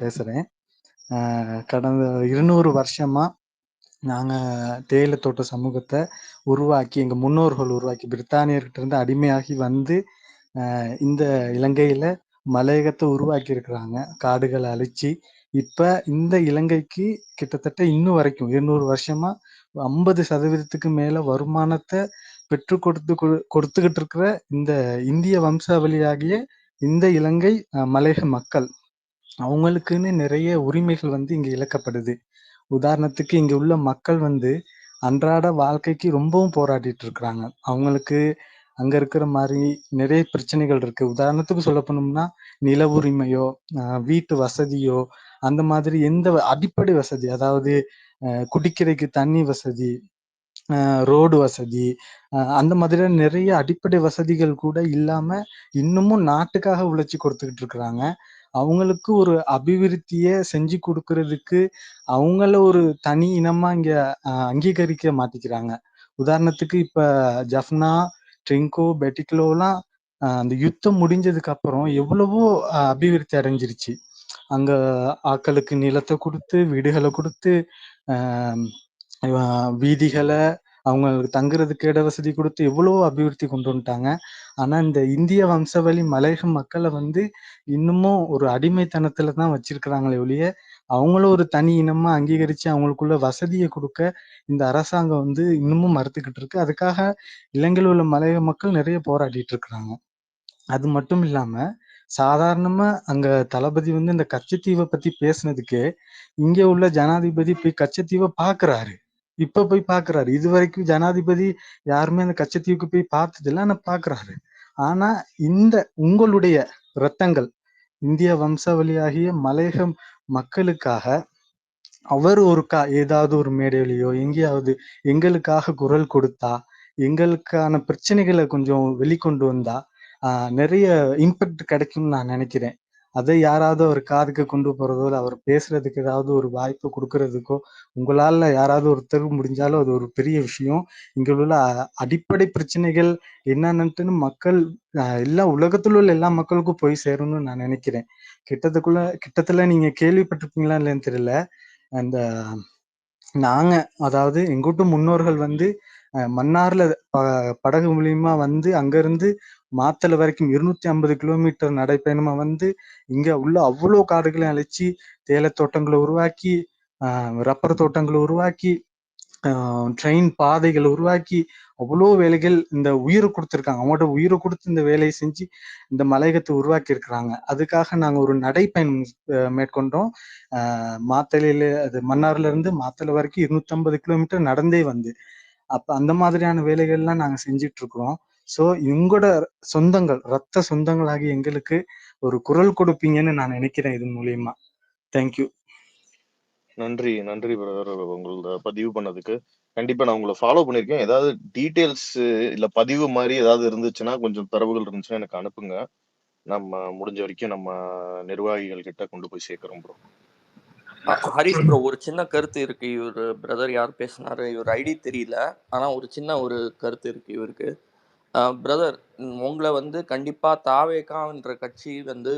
பேசுறேன். கடந்த 200 வருஷமா நாங்க தேயிலை தோட்ட சமூகத்த உருவாக்கி, எங்க முன்னோர்கள் உருவாக்கி, பிரித்தானியர்கிட்ட இருந்து அடிமையாகி வந்து, இந்த இலங்கையில மலையகத்த உருவாக்கி இருக்கிறாங்க. காடுகள அழிச்சு, இப்ப இந்த இலங்கைக்கு கிட்டத்தட்ட இன்னும் வரைக்கும் 200 வருஷமா 50% மேல வருமானத்த பெற்றுக் கொடுத்துக்கிட்டு இருக்கிற இந்த இந்திய வம்சாவளியாகிய இந்த இலங்கை மலையக மக்கள். அவங்களுக்குன்னு நிறைய உரிமைகள் வந்து இங்க இழக்கப்படுது. உதாரணத்துக்கு இங்க உள்ள மக்கள் வந்து அன்றாட வாழ்க்கைக்கு ரொம்பவும் போராடிட்டு இருக்கிறாங்க. அவங்களுக்கு அங்க இருக்கிற மாரி நிறைய பிரச்சனைகள் இருக்கு. உதாரணத்துக்கு சொல்லப் போனோம்னா, நில உரிமையோ, வீட்டு வசதியோ, அந்த மாதிரி எந்த அடிப்படை வசதி, அதாவது குடிக்கிறதுக்கு தண்ணி வசதி, ரோடு வசதி, அந்த மாதிரியான நிறைய அடிப்படை வசதிகள் கூட இல்லாம, இன்னமும் நாட்டுக்காக உழைச்சு கொடுத்துக்கிட்டு இருக்கிறாங்க. அவங்களுக்கு ஒரு அபிவிருத்திய செஞ்சு குடுக்குறதுக்கு, அவங்கள ஒரு தனி இனமா இங்க அங்கீகரிக்க மாட்டிக்கிறாங்க. உதாரணத்துக்கு இப்ப ஜஃப்னா, ட்ரிங்கோ, பெட்டிக்லோலாம் அந்த யுத்தம் முடிஞ்சதுக்கு அப்புறம் எவ்வளவோ அபிவிருத்தி அடைஞ்சிருச்சு. அங்க ஆட்களுக்கு நிலத்த குடுத்து, வீடுகள குடுத்து, அ வீதிகள, அவங்களுக்கு தங்குறதுக்கு இட வசதி குடுத்து எவ்வளவோ அபிவிருத்தி கொண்டு வந்துட்டாங்க. ஆனா, இந்த இந்திய வம்சாவளி மலையக மக்கள வந்து இன்னமும் ஒரு அடிமைத்தனத்துல தான் வச்சிருக்கிறாங்களே ஒழிய, அவங்கள ஒரு தனி இனமா அங்கீகரிச்சு அவங்களுக்குள்ள வசதிய குடுக்க இந்த அரசாங்கம் வந்து இன்னமும் மறுத்துக்கிட்டு இருக்கு. அதுக்காக இலங்கையில உள்ள மலையக மக்கள் நிறைய போராடிட்டு இருக்கிறாங்க. அது மட்டும் இல்லாம, சாதாரணமா அங்க தளபதி வந்து இந்த கச்சத்தீவ பத்தி பேசுனதுக்கே, இங்க உள்ள ஜனாதிபதி போய் கச்சத்தீவ பாக்குறாரு. இப்ப போய் பாக்குறாரு. இதுவரைக்கும் ஜனாதிபதி யாருமே அந்த கச்சத்தீவுக்கு போய் பார்த்ததில்ல. ஆனா பாக்குறாரு. ஆனா இந்த உங்களுடைய ரத்தங்கள், இந்திய வம்சாவளியாகிய மலையக மக்களுக்காக அவர் ஏதாவது ஒரு மேடையிலயோ, எங்கேயாவது எங்களுக்காக குரல் கொடுத்தா, எங்களுக்கான பிரச்சனைகள கொஞ்சம் வெளிக்கொண்டு வந்தா, அ நெறைய இம்பேக்ட் கிடைக்கும்னு நான் நெனைக்கிறேன். அதை யாராவது அவர் காதுக்கு கொண்டு போறதோ, இல்ல அவர் பேசுறதுக்கு ஏதாவது ஒரு வாய்ப்பு குடுக்குறதுக்கோ, உங்களால யாராவது ஒருத்தர் முடிஞ்சாலும் அது ஒரு பெரிய விஷயம். இங்க உள்ள அடிப்படை பிரச்சனைகள் என்னன்னுட்டுன்னு மக்கள் எல்லா உலகத்துல உள்ள எல்லா மக்களுக்கும் போய் சேரும்னு நான் நெனைக்கிறேன். கிட்டத்தட்ட நீங்க கேள்விப்பட்டிருப்பீங்களா இல்லையான்னு தெரியல. அந்த நாங்க அதாவது எங்கூட்டு முன்னோர்கள் வந்து மன்னார்ல படகு மூலியமா வந்து அங்கிருந்து மாத்தளை வரைக்கும் 250 கிலோமீட்டர் நடைப்பயணமா வந்து இங்க உள்ள அவ்வளோ காடுகளையும் அழிச்சு தேயிலை தோட்டங்களை உருவாக்கி, ரப்பர் தோட்டங்களை உருவாக்கி, ட்ரெயின் பாதைகளை உருவாக்கி அவ்வளோ வேலைகள் இந்த உயிரை கொடுத்துருக்காங்க. அவங்களோட உயிரை கொடுத்து இந்த வேலையை செஞ்சு இந்த மலையகத்தை உருவாக்கி இருக்கிறாங்க. அதுக்காக நாங்க ஒரு நடைப்பயணம் மேற்கொண்டோம். மாத்தளையில அது மன்னார்ல இருந்து மாத்தளை வரைக்கும் 250 கிலோமீட்டர் நடந்தே வந்து அப்ப அந்த மாதிரியான வேலைகள்லாம் நாங்க செஞ்சுட்டு இருக்கிறோம். ஸோ உங்களோட சொந்தங்கள், ரத்த சொந்தங்களாகி எங்களுக்கு ஒரு குரல் கொடுப்பீங்கன்னு நான் நினைக்கிறேன் இது மூலியமா. தேங்க்யூ. நன்றி நன்றி பிரதர், உங்களோட பதிவு பண்ணதுக்கு. கண்டிப்பா நான் உங்களை ஃபாலோ பண்ணிருக்கேன். ஏதாவது டீடைல்ஸ் இல்ல பதிவு மாதிரி ஏதாவது இருந்துச்சுன்னா, கொஞ்சம் தரவுகள் இருந்துச்சுன்னா எனக்கு அனுப்புங்க. நம்ம முடிஞ்ச வரைக்கும் நம்ம நிர்வாகிகள் கிட்ட கொண்டு போய் சேர்க்கிறோம் ப்ரோ. ஹரிஷ் ப்ரோ, ஒரு சின்ன கருத்து இருக்கு. இவர் பிரதர் யார் பேசினாரு, இவர் ஐடி தெரியல, ஆனா ஒரு சின்ன ஒரு கருத்து இருக்கு இவருக்கு. பிரதர், உங்களை வந்து கண்டிப்பா தாவேகான்ற கட்சி வந்து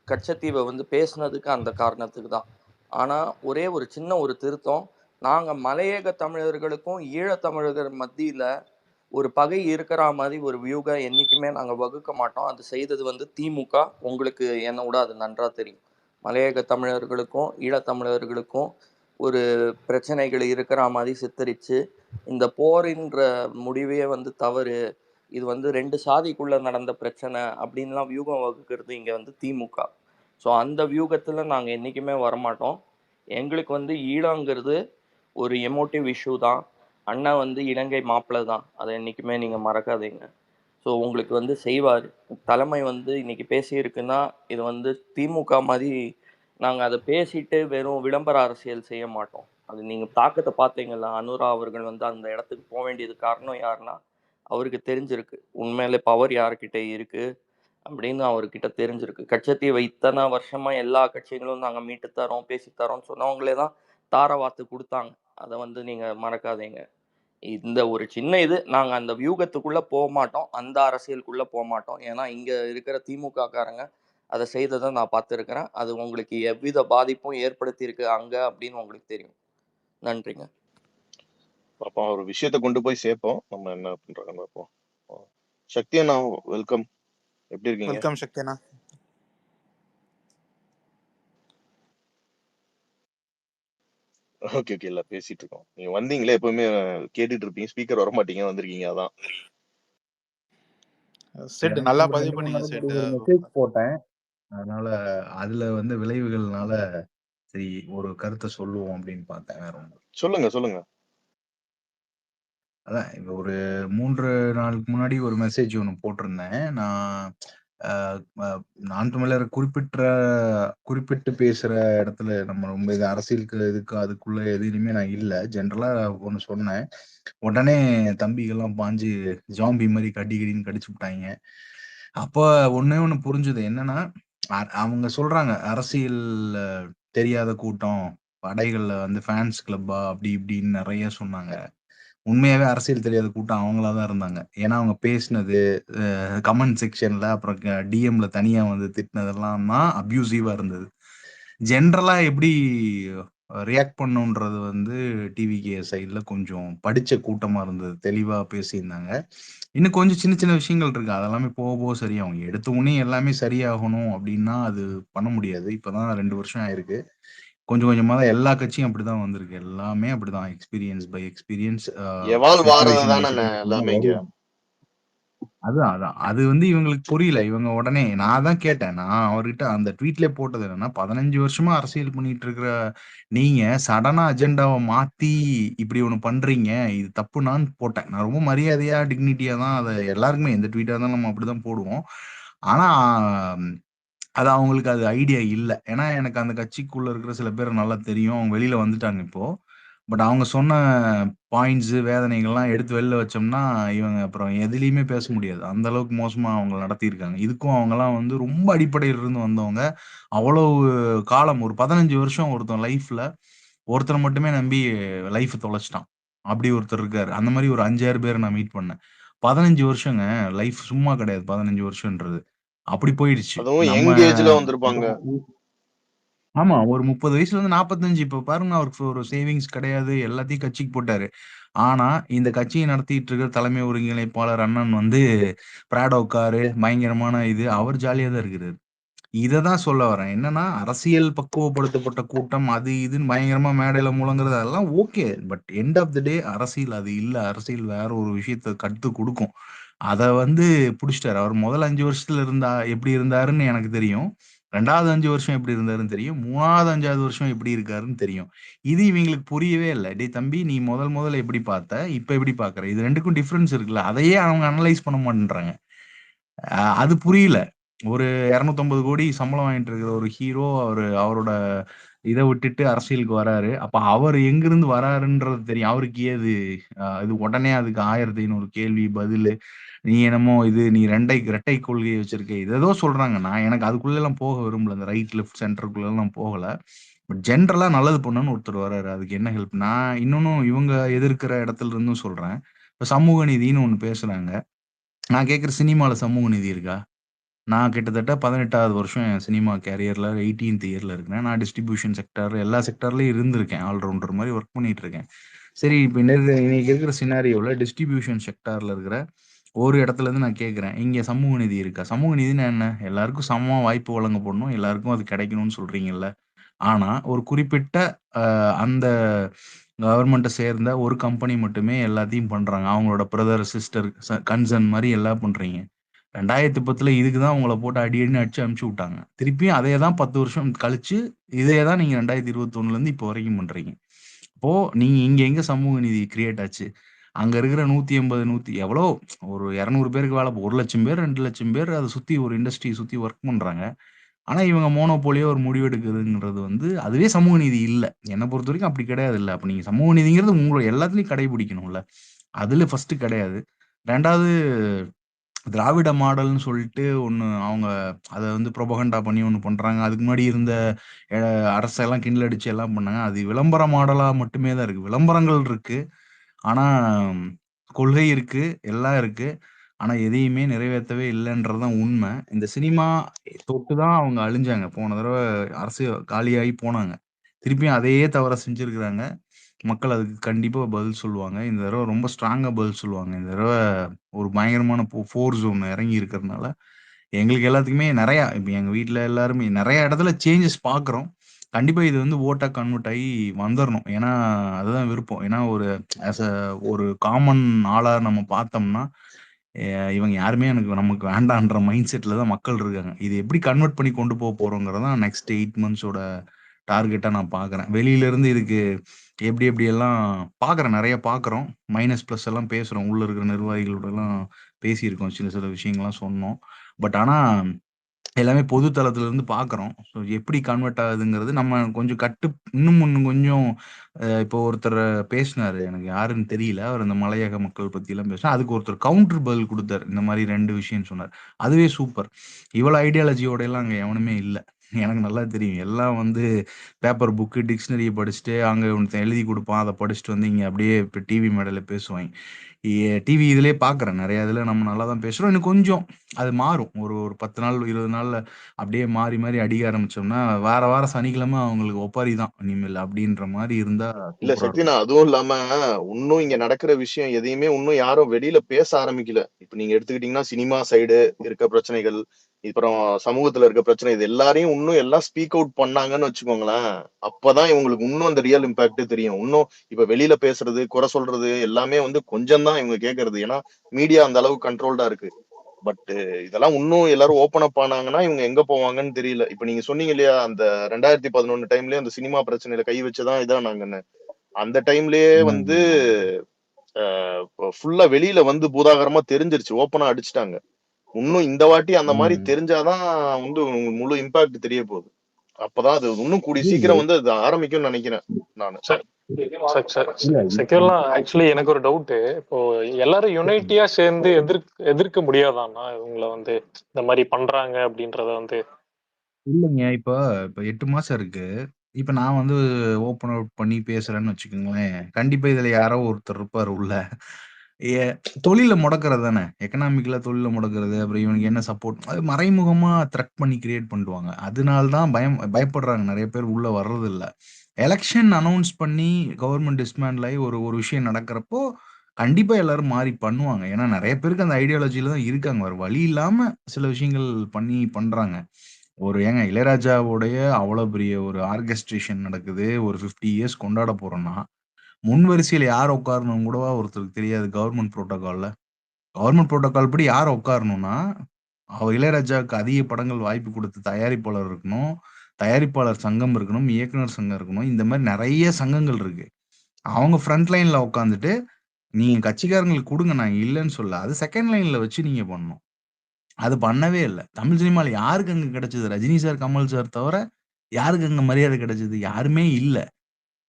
கச்சத்தீவை வந்து பேசுனதுக்கு அந்த காரணத்துக்கு தான். ஆனா ஒரே ஒரு சின்ன ஒரு திருத்தம், நாங்க மலையக தமிழர்களுக்கும் ஈழத்தமிழர்கள் மத்தியில ஒரு பகை இருக்கிற மாதிரி ஒரு வியூக என்னைக்குமே நாங்க வகுக்க மாட்டோம். அது செய்தது வந்து திமுக. உங்களுக்கு என்ன விட அது நன்றா தெரியும். மலையக தமிழர்களுக்கும் ஈழத்தமிழர்களுக்கும் ஒரு பிரச்சனைகள் இருக்கிற மாதிரி சித்தரிச்சு இந்த போரின்ற முடிவே வந்து தவறு, இது வந்து 2 சாதிக்குள்ள நடந்த பிரச்சனை அப்படின்லாம் வியூகம் வகுக்கிறது இங்க வந்து திமுக. ஸோ அந்த வியூகத்துல நாங்க என்னைக்குமே வரமாட்டோம். எங்களுக்கு வந்து ஈழங்கிறது ஒரு எமோட்டிவ் இஷ்யூ தான். அண்ணன் வந்து இலங்கை மாப்பிள்ளை தான், அதை என்னைக்குமே நீங்க மறக்காதீங்க. ஸோ உங்களுக்கு வந்து செய்வார். தலைமை வந்து இன்னைக்கு பேசியிருக்குன்னா இது வந்து திமுக மாதிரி நாங்கள் அதை பேசிட்டு வெறும் விளம்பர அரசியல் செய்ய மாட்டோம். அது நீங்கள் தாக்கத்தை பார்த்தீங்களா, அனுரா அவர்கள் வந்து அந்த இடத்துக்கு போக வேண்டியது காரணம் யாருன்னா, அவருக்கு தெரிஞ்சிருக்கு உண்மையிலே பவர் யாருக்கிட்ட இருக்கு அப்படின்னு அவர்கிட்ட தெரிஞ்சிருக்கு. கச்சத்தீவை இத்தனை வருஷமா எல்லா கட்சிகளும் நாங்கள் மீட்டு தரோம் பேசி தரோம்னு சொன்னவங்களே தான் தாரவாத்து கொடுத்தாங்க. அதை வந்து நீங்கள் மறக்காதீங்க. இந்த ஒரு சின்ன இது, நாங்க அந்த வியூகத்துக்குள்ள போக மாட்டோம், அந்த அரசியலுக்குள்ள போக மாட்டோம். ஏன்னா இங்க இருக்கிற திமுக காரங்க அதை செய்ததை நான் பார்த்துருக்கிறேன். அது உங்களுக்கு எவ்வித பாதிப்பும் ஏற்படுத்தியிருக்கு அங்கே அப்படின்னு உங்களுக்கு தெரியும். நன்றிங்க. பார்ப்போம், ஒரு விஷயத்த கொண்டு போய் சேர்ப்போம். நம்ம என்ன பண்றாங்கன்னு பார்ப்போம். சக்தி அண்ணா, வெல்கம். எப்படி இருக்கீங்க? வெல்கம் சக்தி அண்ணா. ஓகே ஓகே, இல்ல பேசிட்டு இருக்கோம். நீங்க வந்தீங்களே, எப்பவுமே கேட்டுட்டு இருப்பீங்க, ஸ்பீக்கர் வர மாட்டீங்க, வந்திருக்கீங்க, அதான். செட் நல்லா பதிவு பண்ணீங்க செட். ஒரு மெசேஜ் போட்டேன், அதனால அதுல வந்து விளைவுகள்னால சரி ஒரு கருத்தை சொல்லுவோம் அப்படின்னு பார்த்தேன். வேற ஒன்று சொல்லுங்க சொல்லுங்க. அதான் இப்போ ஒரு 3 நாளுக்கு முன்னாடி ஒரு மெசேஜ் ஒன்று போட்டிருந்தேன். நான் தமிழர் குறிப்பிட்டு பேசுற இடத்துல நம்ம ரொம்ப இது அரசியலுக்கு இதுக்கு அதுக்குள்ள எதுலையுமே நான் இல்லை. ஜென்ரலா ஒன்று சொன்னேன், உடனே தம்பிகள்லாம் பாஞ்சு ஜாம்பி மாதிரி கடின்னு கடிச்சு விட்டாங்க. அப்போ ஒண்ணு புரிஞ்சுது என்னன்னா, அவங்க சொல்றாங்க அரசியல் தெரியாத கூட்டம், படைகள்ல வந்து ஃபேன்ஸ் கிளப்பா அப்படி இப்படின்னு நிறைய சொன்னாங்க. உண்மையாவே அரசியல் தெரியாத கூட்டம் அவங்களா தான் இருந்தாங்க. ஏன்னா அவங்க பேசினது கமெண்ட் செக்ஷன்ல அப்புறம் டிஎம்ல தனியா வந்து திட்டினதெல்லாம் தான் அப்யூசிவா இருந்தது. ஜென்ரலா எப்படி ரியாக்ட் பண்ணுன்றது வந்து டிவிகே சைட்ல கொஞ்சம் படிச்ச கூட்டமா இருந்தது, தெளிவா பேசியிருந்தாங்க. இன்னும் கொஞ்சம் சின்ன சின்ன விஷயங்கள் இருக்கு, அதெல்லாமே போக போக சரியாகும். எடுத்த உடனே எல்லாமே சரியாகணும் அப்படின்னா அது பண்ண முடியாது. இப்பதான் 2 வருஷம் ஆயிருக்கு. கொஞ்சம் கொஞ்சமா தான் எல்லா கட்சியும் அப்படிதான் வந்திருக்கு. எல்லாமே அப்படிதான், experience by experience, evolve situation ஆறது பை தானே சிச்சுவேஷன் எல்லாமே இங்க. அதான் அது வந்து இவங்களுக்கு புரியல. இவங்க உடனே நான் தான் கேட்டேன், நான் அவர்கிட்ட அந்த ட்வீட்லயே போட்டது என்னன்னா, 15 வருஷமா அரசியல் பண்ணிட்டு இருக்கிற நீங்க சடனா அஜெண்டாவை மாத்தி இப்படி ஒண்ணு பண்றீங்க, இது தப்புனான்னு போட்டேன். நான் ரொம்ப மரியாதையா டிக்னிட்டியா தான் அதை எல்லாருக்குமே எந்த ட்வீட்டா இருந்தாலும் நம்ம அப்படிதான் போடுவோம். ஆனா அது அவங்களுக்கு அது ஐடியா இல்ல. ஏன்னா எனக்கு அந்த கட்சிக்குள்ள இருக்கிற சில பேர் நல்லா தெரியும். அவங்க வெளியில வந்துட்டாங்க இப்போ. பட் அவங்க சொன்ன பாயிண்ட்ஸ், வேதனைகள்லாம் எடுத்து வெளில வச்சோம்னா, இவங்க அப்புறம் எதுலயுமே பேச முடியாது. அந்த அளவுக்கு மோசமா அவங்க நடத்தியிருக்காங்க. இதுக்கும் அவங்கலாம் வந்து ரொம்ப அடிப்படையில இருந்து வந்தவங்க. அவ்வளவு காலம் ஒரு 15 வருஷம் ஒருத்தன் லைஃப்ல ஒருத்தர மட்டுமே நம்பி லைஃப் தொலைச்சுட்டான். அப்படி ஒருத்தர் இருக்காரு. அந்த மாரி ஒரு 5, 6 பேர நான் மீட் பண்ணேன். 15 வருஷங்க. லைஃப் சும்மா கிடையாது 15 வருஷம்ன்றது. அப்படி போயிடுச்சு. அதுவும் நம்ம யங் ஏஜ்ல வந்திருப்பாங்க. ஆமா. ஒரு 30 வயசுல இருந்து 45 இப்ப பாருங்க, அவருக்கு ஒரு சேவிங்ஸ் கிடையாது. எல்லாத்தையும் கட்சிக்கு போட்டாரு. ஆனா, இந்த கட்சியை நடத்திட்டு இருக்கிற தலைமை ஒருங்கிணைப்பாளர் அண்ணன் வந்து பிராடோ காரு, பயங்கரமான இது. அவர் ஜாலியா தான் இருக்கிறாரு. இததான் சொல்ல வரேன். என்னன்னா, அரசியல் பக்குவப்படுத்தப்பட்ட கூட்டம் அது இதுன்னு பயங்கரமா மேடையில முழங்குறது அதெல்லாம் okay. But end of the day அரசியல் அது இல்ல. அரசியல் வேற ஒரு விஷயத்த கத்து குடுக்கும். அத வந்து புடிச்சிட்டாரு. அவர் முதல் 5 வருஷத்துல எப்படி இருந்தாருன்னு எனக்கு தெரியும். 2வது 5 வருஷம் எப்படி இருந்தாருன்னு தெரியும். 3வது 5வது வருஷம் எப்படி இருக்காருன்னு தெரியும். இது இவங்களுக்கு புரியவே இல்ல. டேய் தம்பி, நீ முதல்ல எப்படி பார்த்த? இப்ப எப்படி பார்க்குற? இது 2க்கும் டிஃபரன்ஸ் இருக்குல்ல. அதையே அவங்க அனலைஸ் பண்ண மாட்டேன்றாங்க. அது புரியல. ஒரு 250 கோடி சம்பளம் வாங்கிட்டு இருக்கிற ஒரு ஹீரோ அவரோட இத விட்டுட்டு அரசியலுக்கு வராரு. அப்ப அவர் எங்கிருந்து வராருன்றது தெரியும். அவருக்கு ஏது இது உடனே அதுக்கு 1500 கேள்வி பதிலு. நீ என்னமோ நீ இரட்டை கொள்கை வச்சிருக்க. ஏதேதோ சொல்றாங்க. எனக்கு அதுக்குள்ளலாம் போக விரும்பல. இந்த ரைட், லெஃப்ட், சென்டருக்குள்ளலாம் போகல. பட் ஜென்ரலா நல்லது பண்ணணும்னு ஒருத்தர் வராரு. அதுக்கு என்ன ஹெல்ப்? நான் இன்னொன்னும் இவங்க எதிர்க்கிற இடத்துல இருந்தும் சொல்றேன். இப்ப சமூக நீதின்னு ஒண்ணு பேசுறாங்க. நான் கேட்கிற சினிமால சமூக நீதி இருக்கா? நான் கிட்டத்தட்ட 18வது வருஷம் என் சினிமா கேரியர்ல 18த் இயர்ல இருக்கிறேன். நான் டிஸ்ட்ரிபியூஷன் செக்டார் எல்லா செக்டார்லயும் இருந்திருக்கேன். ஆல்ரவுண்டர் மாரி ஒர்க் பண்ணிட்டு இருக்கேன். சரி, இப்ப இன்னைக்கு இருக்கிற சினாரியோல டிஸ்ட்ரிபியூஷன் செக்டார்ல இருக்கிற ஒரு இடத்துல இருந்து நான் கேட்கிறேன், இங்க சமூக நீதி இருக்கா? சமூக நீதின்னா என்ன? எல்லாருக்கும் சமமா வாய்ப்பு வழங்கப்படணும், எல்லாருக்கும் அது கிடைக்கணும்னு சொல்றீங்கல்ல. ஆனா ஒரு குறிப்பிட்ட அந்த கவர்மெண்ட்ட சேர்ந்த ஒரு கம்பெனி மட்டுமே எல்லாத்தையும் பண்றாங்க. அவங்களோட பிரதர், சிஸ்டர், கன்சர்ன் மாரி எல்லாம் பண்றீங்க. 2010ல இதுக்கு தான் உங்கள போட்டு அடின்னு அடிச்சு அனுப்பிச்சு விட்டாங்க. திருப்பியும் அதே தான் 10 வருஷம் கழிச்சு, இதே தான் நீங்க 2021லேருந்து இப்போ வரைக்கும் பண்றீங்க. அப்போ நீங்க இங்க எங்க சமூக நீதி கிரியேட் ஆச்சு? அங்க இருக்கிற 180 எவ்வளோ ஒரு 200 பேருக்கு வேலை 1,00,000 பேர், 2,00,000 பேர் அத சுத்தி ஒரு இண்டஸ்ட்ரி சுத்தி ஒர்க் பண்றாங்க. ஆனா இவங்க மோனோபோலியா ஒரு முடிவு எடுக்குறதுங்கிறது வந்து அதுவே சமூக நீதி இல்ல. என்ன பொறுத்தவரைக்கும் அப்படி கிடையாதுல்ல. அப்ப நீங்க சமூக நீதிங்கிறது உங்களோட எல்லாத்துலயும் கடைபிடிக்கணும்ல. அதுல ஃபர்ஸ்ட் கிடையாது. 2வது திராவிட மாடல்ன்னு சொல்லிட்டு ஒண்ணு அவங்க அத வந்து புரொபகண்டா பண்ணி ஒண்ணு பண்றாங்க. அதுக்கு முன்னாடி இருந்த அ அரசெல்லாம் கிண்டல் அடிச்சு எல்லாம் பண்ணாங்க. அது விளம்பர மாடலா மட்டுமே தான் இருக்கு. விளம்பரங்கள் இருக்கு. ஆனா கொள்கை இருக்கு, எல்லாம் இருக்கு. ஆனா எதையுமே நிறைவேற்றவே இல்லைன்றது தான் உண்மை. இந்த சினிமா தொட்டு தான் அவங்க அழிஞ்சாங்க. போன தடவை அரசு காலியாகி போனாங்க. திருப்பியும் அதையே தவற செஞ்சிருக்கிறாங்க. மக்கள் அதுக்கு கண்டிப்பா பதில் சொல்லுவாங்க. இந்த தடவை ரொம்ப ஸ்ட்ராங்கா பதில் சொல்லுவாங்க. இந்த தடவை ஒரு பயங்கரமான ஃபோர்ஸ் ஒண்ணு இறங்கி இருக்கிறதுனால, எங்களுக்கு எல்லாத்துக்குமே நெறையா இப்ப எங்க வீட்ல எல்லாருமே நெறைய இடத்துல சேஞ்சஸ் பார்க்குறோம். கண்டிப்பா இது வந்து ஓட்டா கன்வெர்ட் ஆயி வந்துரணும். ஏன்னா, அதுதான் விருப்பம். ஏன்னா ஒரு ஆஸ் அ ஒரு காமன் ஆளா நம்ம பார்த்தோம்னா, எ இவங்க யாருமே நமக்கு வேண்டான்ற மைண்ட் செட்ல தான் மக்கள் இருக்காங்க. இது எப்படி கன்வெர்ட் பண்ணி கொண்டு போறோங்கிறது தான் நெக்ஸ்ட் 8 மந்த்ஸோட டார்கெட்டா நான் பார்க்குறேன். வெளியில இருந்து இதுக்கு எப்படி எப்படியெல்லாம் பார்க்குறேன். நெறைய பார்க்குறோம். மைனஸ், பிளஸ் எல்லாம் பேசுறோம். உள்ள இருக்கிற நிர்வாகிகளோடலாம் பேசியிருக்கோம். சில சில விஷயங்கள்லாம் சொன்னோம். பட் ஆனா எல்லாமே பொது தளத்துல இருந்து பார்க்குறோம். ஸோ எப்படி கன்வெர்ட் ஆகுதுங்கிறது நம்ம கொஞ்சம் இன்னும் கொஞ்சம் இப்போ ஒருத்தர் பேசினாரு. எனக்கு யாருன்னு தெரியல. அவர் இந்த மலையக மக்கள் பத்திலாம் பேசினார். அதுக்கு ஒருத்தர் கவுண்டர் பதில் குடுத்தாரு. இந்த மாரி 2 விஷயம் சொன்னாரு. அதுவே சூப்பர். இவ்வளோ ஐடியாலஜியோட எல்லாம் அங்க எவனுமே இல்ல. எனக்கு நல்லா தெரியும். எல்லாம் வந்து பேப்பர் புக்கு, டிக்ஷனரிய படிச்சுட்டு, அங்க ஒருத்தன் எழுதி குடுப்பான். அத படிச்சுட்டு வந்து இங்க அப்படியே இப்ப டிவி மேடையில பேசுவாய்ங்க. டிவி இதுலயே பார்க்குறேன். நெறைய இதுல நம்ம நல்லா தான் பேசுறோம். இன்னும் கொஞ்சம் அது மாறும். ஒரு ஒரு 10 நாள், 20 நாள்ல அப்படியே மாறி, மாறி அடிக்க ஆரம்பிச்சோம்னா, வார வாரம் சனிக்கிழமை அவங்களுக்கு ஒப்பாரி தான் இனிமேல் அப்படின்ற மாரி இருந்தா இல்ல சூப்பரா சக்தினா, இருக்கும். அதுவும் இல்லாம இன்னும் இங்க நடக்கிற விஷயம் எதையுமே இன்னும் யாரும் வெளியில பேச ஆரம்பிக்கல. இப்ப நீங்க எடுத்துக்கிட்டீங்கன்னா சினிமா சைடு இருக்க பிரச்சனைகள், அப்புறம் சமூகத்துல இருக்க பிரச்சனை, இது எல்லாரையும் இன்னும் எல்லாம் ஸ்பீக் அவுட் பண்ணாங்கன்னு வச்சுக்கோங்களேன். அப்பதான் இவங்களுக்கு இன்னும் அந்த ரியல் இம்பாக்ட் தெரியும். இன்னும் இப்ப வெளியில பேசுறது, குறை சொல்றது எல்லாமே வந்து கொஞ்சம் தான் இவங்க கேட்கறது. ஏன்னா மீடியா அந்த அளவுக்கு கண்ட்ரோல்டா இருக்கு. பட் இதெல்லாம் இன்னும் எல்லாரும் ஓப்பன் அப் ஆனாங்கன்னா இவங்க எங்க போவாங்கன்னு தெரியல. இப்ப நீங்க சொன்னீங்க இல்லையா, அந்த 2011 டைம்லயே அந்த சினிமா பிரச்சனையில கை வச்சுதான் இதானாங்கன்னு. அந்த டைம்லயே வந்து ஃபுல்லா வெளியில வந்து பூதாகரமா தெரிஞ்சிருச்சு. ஓப்பனா அடிச்சுட்டாங்க. இன்னும் இந்த வாட்டி அந்த மாதிரி ம். தெரிஞ்சாதான் வந்து முழு இம்பாக்ட் தெரிய போகுது. அப்பதான் அது இன்னும் கூடிய இல்ல சீக்கிரம் வந்து அது ஆரம்பிக்கும்னு நினைக்கிறேன் நானு. செக்யூர்லாம் ஆக்சுவலி எனக்கு ஒரு டவுட். இப்போ எல்லாரும் யுனைட்டியா சேர்ந்து எதிர்க்க முடியாதான்னா இவங்கள வந்து இந்த மாதிரி பண்றாங்க அப்படின்றத வந்து? இல்லைங்க. இப்ப 8 மாசம் இருக்கு. இப்ப நான் வந்து ஓப்பன் அவுட் பண்ணி பேசுறேன்னு வச்சுக்கோங்களேன். கண்டிப்பா இதுல யாரோ ஒருத்தர் இருப்பாரு உள்ள. எ தொழில முடக்குறது தானே. எக்கனாமிக்கலா தொழில முடக்குறது. அப்புறம் இவனுக்கு என்ன சப்போர்ட் அது மறைமுகமா த்ரெட் பண்ணி கிரியேட் பண்ணுவாங்க. அதனால தான் பயப்படுறாங்க. நெறைய பேர் உள்ள வர்றதில்ல. எலக்ஷன் அனவுன்ஸ் பண்ணி கவர்ன்மெண்ட் டிஸ்மேண்டில் ஆயி ஒரு ஒரு விஷயம் நடக்கிறப்போ, கண்டிப்பா எல்லாரும் மாறி பண்ணுவாங்க. ஏன்னா நெறைய பேருக்கு அந்த ஐடியாலஜில தான் இருக்காங்க. வேற வழி இல்லாம சில விஷயங்கள் பண்றாங்க. ஏங்க இளையராஜாவுடைய அவ்வளோ பெரிய ஒரு ஆர்கெஸ்ட்ரேஷன் நடக்குது. ஒரு 50 இயர்ஸ் கொண்டாட போறோம்னா, முன் வரிசையில யார் உட்காரணும்னு கூடவா ஒருத்தருக்கு தெரியாது கவர்ன்மென்ட் புரோட்டோகால்ல. கவர்ன்மென்ட் புரோட்டோகால் படி யார் உட்காரணும்னா, இளையராஜாவுக்கு அதிக படங்கள் வாய்ப்பு குடுத்த தயாரிப்பாளர் இருக்கணும். தயாரிப்பாளர் சங்கம் இருக்கணும். இயக்குனர் சங்கம் இருக்கணும். இந்த மாரி நெறைய சங்கங்கள் இருக்கு. அவங்க ஃப்ரண்ட் லைன்ல உட்காந்துட்டு, நீங்க கட்சிக்காரங்களுக்கு குடுங்க நான் இல்லன்னு சொல்லல. அது செகண்ட் லைன்ல வச்சு நீங்க பண்ணணும். அது பண்ணவே இல்ல. தமிழ் சினிமால யாருக்கு அங்க கிடைச்சது? ரஜினி சார், கமல் சார் தவிர யாருக்கு அங்க மரியாதை கிடைச்சது? யாருமே இல்ல.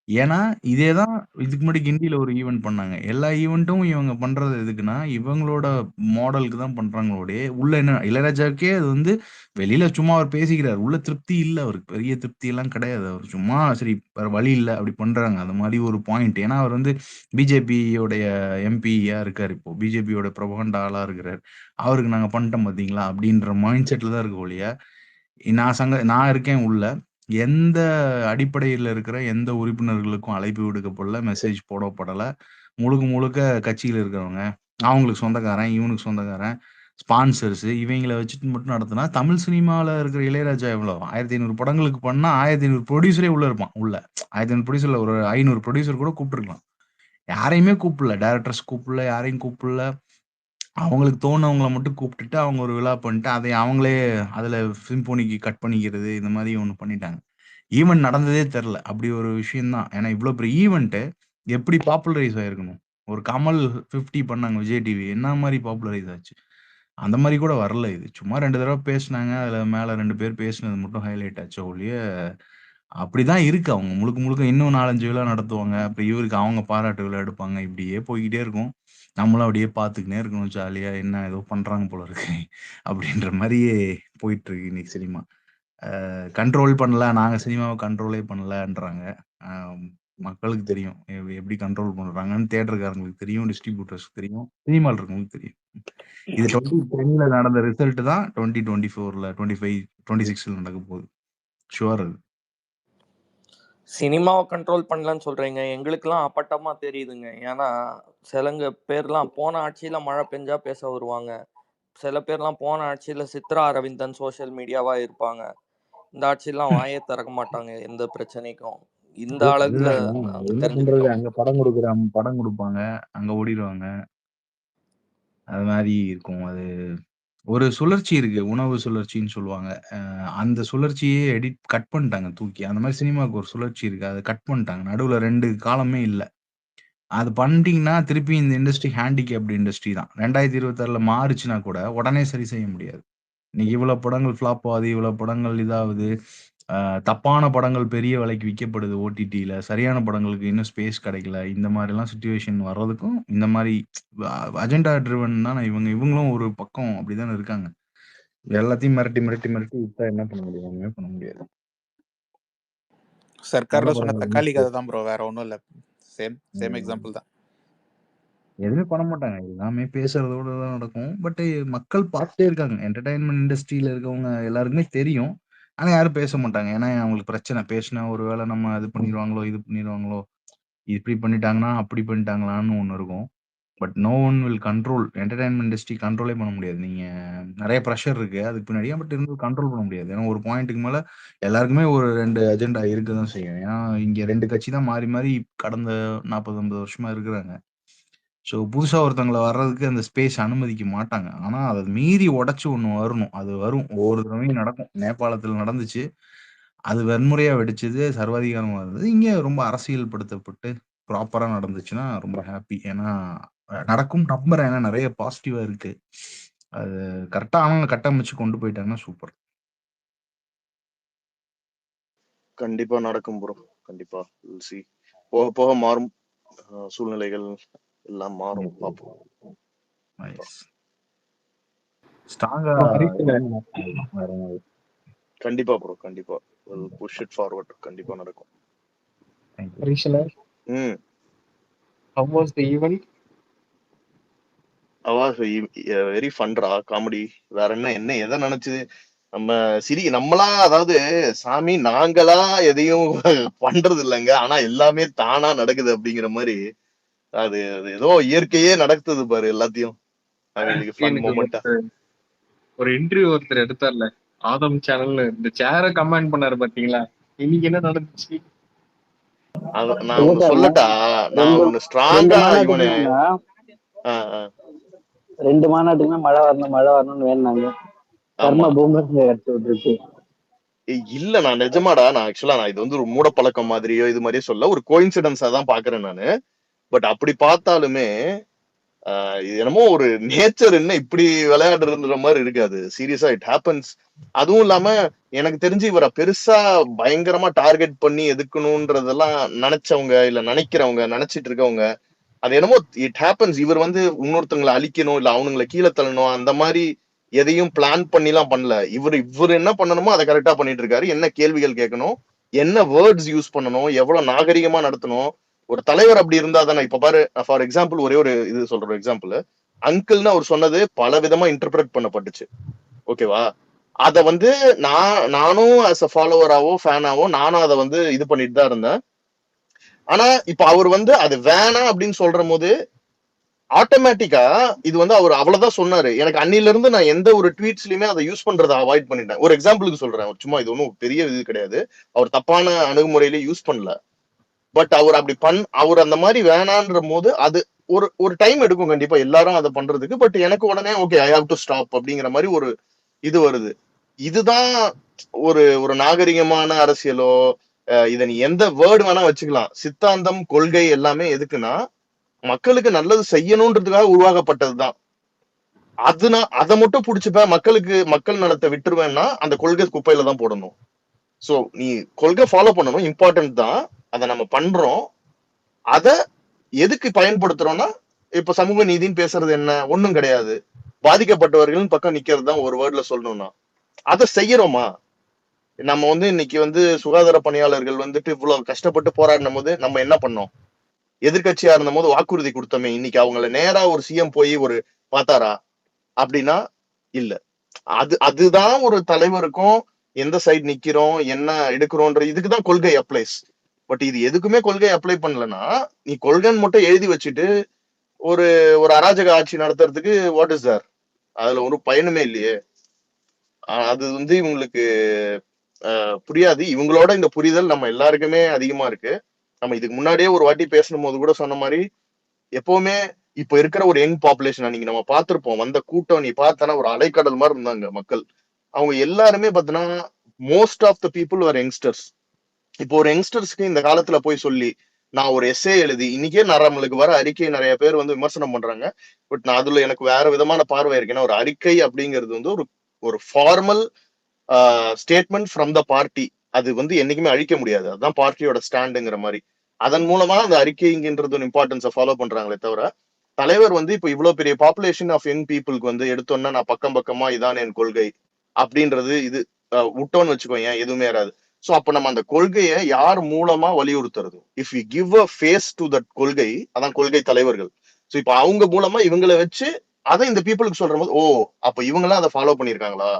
ஏன்னா, இதே தான் இதுக்கு முன்னாடி கிண்டியில ஒரு ஈவென்ட் பண்ணாங்க. எல்லா ஈவென்ட்டும் இவங்க பண்றது எதுக்குன்னா, இவங்களோட மாடலுக்கு தான் பண்றாங்களே ஒழிய, உள்ள என்ன இளையராஜாவுக்கே அது வந்து வெளியில சும்மா அவர் பேசிக்கிறாரு. உள்ள திருப்தி இல்ல அவருக்கு. பெரிய திருப்தி எல்லாம் கிடையாது. அவர் சும்மா சரி வேற வழி இல்ல அப்படி பண்றாங்க. அந்த மாரி ஒரு பாயிண்ட். ஏன்னா, அவர் வந்து பிஜேபியோடைய எம்பியா இருக்காரு இப்போ. பிஜேபியோட புரொபகண்டா ஆளா இருக்கிறாரு. அவருக்கு நாங்க பண்ணிட்டோம் பார்த்தீங்களா? அப்படின்ற மைண்ட் செட்ல தான் இருக்கு ஒழிய, நான் இருக்கேன் உள்ள. எந்த அடிப்படையில இருக்கிற எந்த உறுப்பினர்களுக்கும் அழைப்பு விடுக்கப்படல. மெசேஜ் போடப்படல. முழுக்க முழுக்க கட்சியில இருக்கிறவங்க, அவங்களுக்கு சொந்தக்காரன், இவனுக்கு சொந்தக்காரன், ஸ்பான்சர்ஸ் இவைங்கள வச்சுட்டு மட்டும் நடத்துனா, தமிழ் சினிமால இருக்கிற இளையராஜா எவ்வளோ? 1500 படங்களுக்கு பண்ணா 1500 புரொடியூசரே உள்ள இருப்பான். உள்ள 1500 புரொடியூசர்ல ஒரு 500 புரொடியூசர் கூட கூப்பிட்டுருக்கலாம். யாரையுமே கூப்பிடல. டைரக்டர்ஸ் கூப்பிடல. யாரையும் கூப்பிடல. அவங்களுக்கு தோணுனவங்கள மட்டும் கூப்பிட்டுட்டு, அவங்க ஒரு விழா பண்ணிட்டு, அதை அவங்களே அதில சிம்போனிக்கு கட் பண்ணிக்கிறது, இந்த மாரி ஒண்ணு பண்ணிட்டாங்க. ஈவென்ட் நடந்ததே தெர்ல. அப்படி ஒரு விஷயம் தான். ஏன்னா இவ்ளோ பெரிய ஈவென்ட் எப்படி பாப்புலரைஸ் ஆயிருக்கணும்? ஒரு கமல் 50 பண்ணாங்க விஜய் டிவி. என்ன மாரி பாப்புலரைஸ் ஆச்சு? அந்த மாரி கூட வரல இது. சும்மா 2 தடவ பேசுனாங்க. அதில மேல 2 பேர் பேசினது மட்டும் ஹைலைட் ஆச்சே ஒழிய, அப்படிதான் இருக்கு. அவங்க முழுக்க முழுக்க இன்னும் 4, 5 விழா நடத்துவாங்க. அப்புறம் இவருக்கு அவங்க பாராட்டு விழா எடுப்பாங்க. இப்படியே போய்க்கிட்டே இருக்கும். நம்மளும் அப்படியே பார்த்துக்கின்னே இருக்கணும் ஜாலியா. என்ன ஏதோ பண்றாங்க போல இருக்கு. அப்படின்ற மாரியே போயிட்டுருக்கு இன்னைக்கு சினிமா. கண்ட்ரோல் பண்ணல. நாங்க சினிமாவ கண்ட்ரோலே பண்ணலன்றாங்க. அ மக்களுக்கு தெரியும் எப்படி கண்ட்ரோல் பண்றாங்கன்னு. தியேட்டருக்காரங்களுக்கு தெரியும், டிஸ்ட்ரிபியூட்டர்ஸ்க்கு தெரியும், சினிமால இருக்கவங்களுக்கு தெரியும். இது 2010ல நடந்த ரிசல்ட் தான் 2024ல 26ல நடக்க போகுது. ஷுவர் அது. சினிமாவை கண்ட்ரோல் பண்ணலன்னு சொல்றீங்க, எங்களுக்கெல்லாம் அப்பட்டமா தெரியுதுங்க. ஏன்னா சிலங்க பேர்லாம் போன ஆட்சியில மழை பெஞ்சா பேச வருவாங்க, சில பேர்லாம் போன ஆட்சியில சித்ரா அரவிந்தன் சோஷியல் மீடியாவா இருப்பாங்க. இந்த ஆட்சியெல்லாம் வாயே திறக்க மாட்டாங்க எந்த பிரச்சனைக்கும். இந்த அளவுல அதுதான் நாங்க என்ன பண்றது, தெரிஞ்சுக்கிட்டோம். அங்க படம் கொடுப்பாங்க, அங்க ஓடிடுவாங்க. அது மாதிரி இருக்கும். அது ஒரு சுழற்சி இருக்கு, உணவு சுழற்சின்னு சொல்லுவாங்க. அந்த சுழற்சியே கட் பண்ணிட்டாங்க தூக்கி. அந்த மாதிரி சினிமாவுக்கு ஒரு சுழற்சி இருக்கு, அதை கட் பண்ணிட்டாங்க. நடுவுல 2 காலமே இல்ல. அது பண்ணிட்டீங்கன்னா திருப்பி இந்த இண்டஸ்ட்ரி ஹேண்டிகேப்டு இண்டஸ்ட்ரி தான். 2026ல மாறுச்சுன்னா கூட உடனே சரி செய்ய முடியாது. இன்னைக்கு இவ்வளவு படங்கள் ஃப்ளாப் ஆகுது, இவ்வளவு படங்கள் இதாகுது, தப்பான படங்கள் பெரிய விலைக்கு விற்கப்படுது ஓடிடில, சரியான படங்களுக்கு இன்னும் ஸ்பேஸ் கிடைக்கல. இந்த மாதிரிலாம் சுச்சுவேஷன் வர்றதுக்கும் இந்த மாதிரி அஜெண்டா ட்ரிவன் தான் இவங்களும் ஒரு பக்கம் அப்படிதானே இருக்காங்க. எல்லாத்தையும் மிரட்டி மிரட்டி மிரட்டி விட்டா என்ன பண்ண முடியும்? ஒண்ணுமே பண்ண முடியாது. சர்க்கார்ல சொன்ன தக்காளி கதை தான் ப்ரோ, வேற ஒன்றும் இல்லை. சேம் எக்ஸாம்பிள் தான். எதுவுமே பண்ண மாட்டாங்க, எல்லாமே பேசுறதோட தான் நடக்கும். பட் மக்கள் பார்த்துட்டே இருக்காங்க. என்டர்டைன்மெண்ட் இண்டஸ்ட்ரியில இருக்கவங்க எல்லாருக்குமே தெரியும், ஆனா யாரும் பேச மாட்டாங்க. ஏன்னா அவங்களுக்கு பிரச்சனை, பேசினா ஒருவேளை நம்ம அது பண்ணிடுவாங்களோ, இது பண்ணிடுவாங்களோ, இப்படி பண்ணிட்டாங்கன்னா அப்படி பண்ணிட்டாங்களான்னு ஒன்று இருக்கும். But no one will control entertainment industry. கண்ட்ரோலே பண்ண முடியாது. நீங்க நிறைய ப்ரெஷர் இருக்கு அதுக்கு பின்னாடியே, பட் இருந்து கண்ட்ரோல் பண்ண முடியாது. ஏன்னா ஒரு பாயிண்ட்டுக்கு மேல எல்லாருக்குமே ஒரு 2 அஜெண்டா இருக்குதான் செய்யும். ஏன்னா இங்க 2 கட்சி தான் மாறி மாறி கடந்த 40-50 வருஷமா இருக்கிறாங்க. ஸோ புதுசா ஒருத்தவங்கள வர்றதுக்கு அந்த ஸ்பேஸ் அனுமதிக்க மாட்டாங்க. ஆனா அதை மீறி உடைச்சு ஒண்ணு வரணும். அது வரும், ஒவ்வொரு தடவையும் நடக்கும். நேபாளத்துல நடந்துச்சு, அது வன்முறையா வெடிச்சது, சர்வாதிகாரமா இருந்தது. இங்க ரொம்ப அரசியல் படுத்தப்பட்டு ப்ராப்பரா நடந்துச்சுன்னா ரொம்ப ஹாப்பி. ஏன்னா நடக்கும் நம்புறேன். ஏன்னா நிறைய பாசிட்டிவா இருக்கு. அது கரெக்டா அவங்க கட்டமைச்சு கொண்டு போயிட்டாங்கன்னா சூப்பர். கண்டிப்பா நடக்கும் ப்ரோ, கண்டிப்பா. போக போக மாறும், சூழ்நிலைகள் எல்லாம் மாறும், பார்ப்போம். ஸ்ட்ராங்கா கண்டிப்பா ப்ரோ, கண்டிப்பா புஷ் இட் ஃபார்வர்ட், கண்டிப்பா நடக்கும். How was the event? Very ஃபன்ரா, காமெடி. வேற என்ன எதை நினைச்சு நம்ம நம்மளா, அதாவது சாமி நாங்களா எதையும் பண்றது இல்லைங்க, ஆனா எல்லாமே தானா நடக்குது அப்படிங்கிற மாதிரி. அது ஏதோ இயற்கையே நடக்குது பாரு எல்லாத்தையும். அவங்களுக்கு ஃபன் மொமெண்டா. ஒரு இன்டர்வியூ ஒருத்தர் எடுத்தார்ல ஆதம் சேனல்ல, இந்த சேர கமெண்ட் பண்ணாரு பாத்தீங்களா, இன்னைக்கு என்ன நடந்துச்சு? நான் ஒண்ணு சொல்லட்டா, நான் ஒண்ணு ஸ்ட்ராங்கா இவனு 2 மாநாட்டுக்குமே மழை வரணும்னு வேணாங்க. கர்ம பூமி எடுத்து விட்டுருச்சு. இல்ல, நான் நிஜமாடா, நான் ஆக்சுவலா நான் இது ஒரு மூட பழக்கம் மாதிரியோ இது மாதிரியோ சொல்ல, ஒரு கோயின்சிடன்ஸா தான் பாக்குறேன் நானு. பட் அப்படி பார்த்தாலுமே இது என்னமோ ஒரு நேச்சர் என்ன இப்படி விளையாடுற மாதிரி இருக்காது. சீரியஸா இட் ஹேப்பன்ஸ். அதுவும் இல்லாம எனக்கு தெரிஞ்சு இவரை பெருசா பயங்கரமா டார்கெட் பண்ணி எதுக்கணும்ன்றதெல்லாம் நினைச்சவங்க, இல்ல நினைக்கிறவங்க, நினைச்சிட்டு இருக்கவங்க, அது என்னமோ இட் ஹேப்பன்ஸ். இவர் இன்னொருத்தவங்களை அழிக்கணும், இல்ல அவனுங்களை கீழே தள்ளணும், அந்த மாதிரி எதையும் பிளான் பண்ணி எல்லாம் பண்ணல. இவர் என்ன பண்ணணுமோ அதை கரெக்டா பண்ணிட்டு இருக்காரு. என்ன கேள்விகள் கேட்கணும், என்ன வேர்ட்ஸ் யூஸ் பண்ணணும், எவ்வளவு நாகரிகமா நடத்தணும். ஒரு தலைவர் அப்படி இருந்தா தானே. இப்ப பாரு, ஃபார் எக்ஸாம்பிள் ஒரே ஒரு இது சொல்ற எக்ஸாம்பிள், அங்கிள்னு அவர் சொன்னது பல விதமா இன்டர்பிரட் பண்ணப்பட்டுச்சு, ஓகேவா? அத நானும் ஆஸ் அ ஃபாலோவராவோ ஃபேனாவோ நானும் அதை இது பண்ணிட்டு தான் இருந்தேன். ஆனா இப்ப அவர் அது வேணாம் அப்படின்னு சொல்ற போது ஆட்டோமேட்டிக்கா இது அவர் அவ்வளவுதான் சொன்னாரு. எனக்கு அன்னில இருந்து நான் எந்த ஒரு ட்வீட்ஸ்லயுமே அதை யூஸ் பண்றதை அவாய்ட் பண்ணிட்டேன். ஒரு எக்ஸாம்பிளுக்கு சொல்றேன், சும்மா இது ஒன்றும் பெரிய இது கிடையாது, அவர் தப்பான அணுகுமுறையில யூஸ் பண்ணல. பட் அவர் அப்படி அவர் அந்த மாதிரி வேணான்ற போது அது ஒரு டைம் எடுக்கும் கண்டிப்பா எல்லாரும் அதை பண்றதுக்கு. பட் எனக்கு உடனே okay, I have to stop அப்படிங்கிற மாதிரி ஒரு இது வருது. இதுதான் ஒரு நாகரிகமான அரசியலோ, இதை நீ எந்த வேர்டு வேணா வச்சுக்கலாம். சித்தாந்தம், கொள்கை எல்லாமே எதுக்குன்னா மக்களுக்கு நல்லது செய்யணும்ன்றதுக்காக உருவாக்கப்பட்டதுதான். அதை மட்டும் புடிச்சுப்பேன், மக்கள் நலத்தை விட்டுருவேன்னா அந்த கொள்கை குப்பையில தான் போடணும். சோ நீ கொள்கை ஃபாலோ பண்ணணும், இம்பார்ட்டன்ட் தான், அதை நம்ம பண்றோம். அத எதுக்கு பயன்படுத்துறோம்னா, இப்ப சமூக நீதினு பேசுறது என்ன, ஒண்ணும் கிடையாது, பாதிக்கப்பட்டவர்கள் பக்கம் நிக்கிறது தான் ஒரு வேர்ட்ல சொல்லணும்னா. அதை செய்யறோமா? நம்ம வந்து இன்னைக்கு வந்து சுகாதார பணியாளர்கள் வந்துட்டு இவ்வளவு கஷ்டப்பட்டு போராடின போது நம்ம என்ன பண்ணோம்? எதிர்க்கட்சியா இருந்த போது வாக்குறுதி கொடுத்தோமே, இன்னைக்கு அவங்கள நேரா ஒரு சிஎம் போய் ஒரு பார்த்தாரா அப்படின்னா இல்ல. அதுதான் ஒரு தலைவருக்கும் எந்த சைடு நிக்கிறோம், என்ன எடுக்கிறோன்ற இதுக்குதான் கொள்கை அப்ளைஸ். பட் இது எதுக்குமே கொள்கை அப்ளை பண்ணலன்னா, நீ கொள்கைன்னு மட்டும் எழுதி வச்சுட்டு ஒரு ஒரு அராஜக ஆட்சி நடத்துறதுக்கு வாட் இஸ் தேர்? அதுல ஒரு பயனுமே இல்லையே. அது வந்து இவங்களுக்கு புரியாது. இவங்களோட இந்த புரிதல் நம்ம எல்லாருக்குமே அதிகமா இருக்கு. நம்ம இதுக்கு முன்னாடியே ஒரு வாட்டி பேசணும் போது கூட சொன்ன மாதிரி, எப்பவுமே இப்ப இருக்கிற ஒரு யங் பாப்புலேஷன் அன்னைக்கு நம்ம பார்த்திருப்போம். வந்த கூட்டம் நீ பார்த்தனா ஒரு அலைக்கடல் மாதிரி இருந்தாங்க மக்கள். அவங்க எல்லாருமே பார்த்தீங்கன்னா most of the people are youngsters. இப்போ ஒரு யங்ஸ்டர்ஸ்க்கு இந்த காலத்துல போய் சொல்லி நான் ஒரு எஸ்ஏ எழுதி, இன்னைக்கே நம்மளுக்கு வர அறிக்கை நிறைய பேர் வந்து விமர்சனம் பண்றாங்க. பட் நான் அதுல எனக்கு வேற விதமான பார்வை இருக்கு. ஏன்னா ஒரு அறிக்கை அப்படிங்கிறது வந்து ஒரு formal statement from the party. அது வந்து என்னைக்குமே அழிக்க முடியாது. அதுதான் பார்ட்டியோட ஸ்டாண்டுங்கிற மாதிரி. அதன் மூலமா அந்த அறிக்கைங்கிறது ஒரு இம்பார்ட்டன்ஸை ஃபாலோ பண்றாங்களே தவிர, தலைவர் வந்து இப்போ இவ்வளவு பெரிய பாப்புலேஷன் ஆஃப் யங் பீப்புளுக்கு வந்து எடுத்தோன்னா நான் பக்கம் பக்கமா இதான் என் கொள்கை அப்படின்றது இது விட்டோன்னு வச்சுக்கோங்க, எதுவுமே வராது. சோ அப்ப நம்ம அந்த கொள்கையை யார் மூலமா வலியுறுத்துறது? If you give a face to that கொள்கை, அதான் கொள்கை தலைவர்கள். சோ இப்ப அவங்க மூலமா இவங்களை வச்சு அதை இந்த பீப்புளுக்கு சொல்ற போது, ஓ அப்ப இவங்கெல்லாம் அதை ஃபாலோ பண்ணிருக்காங்களா,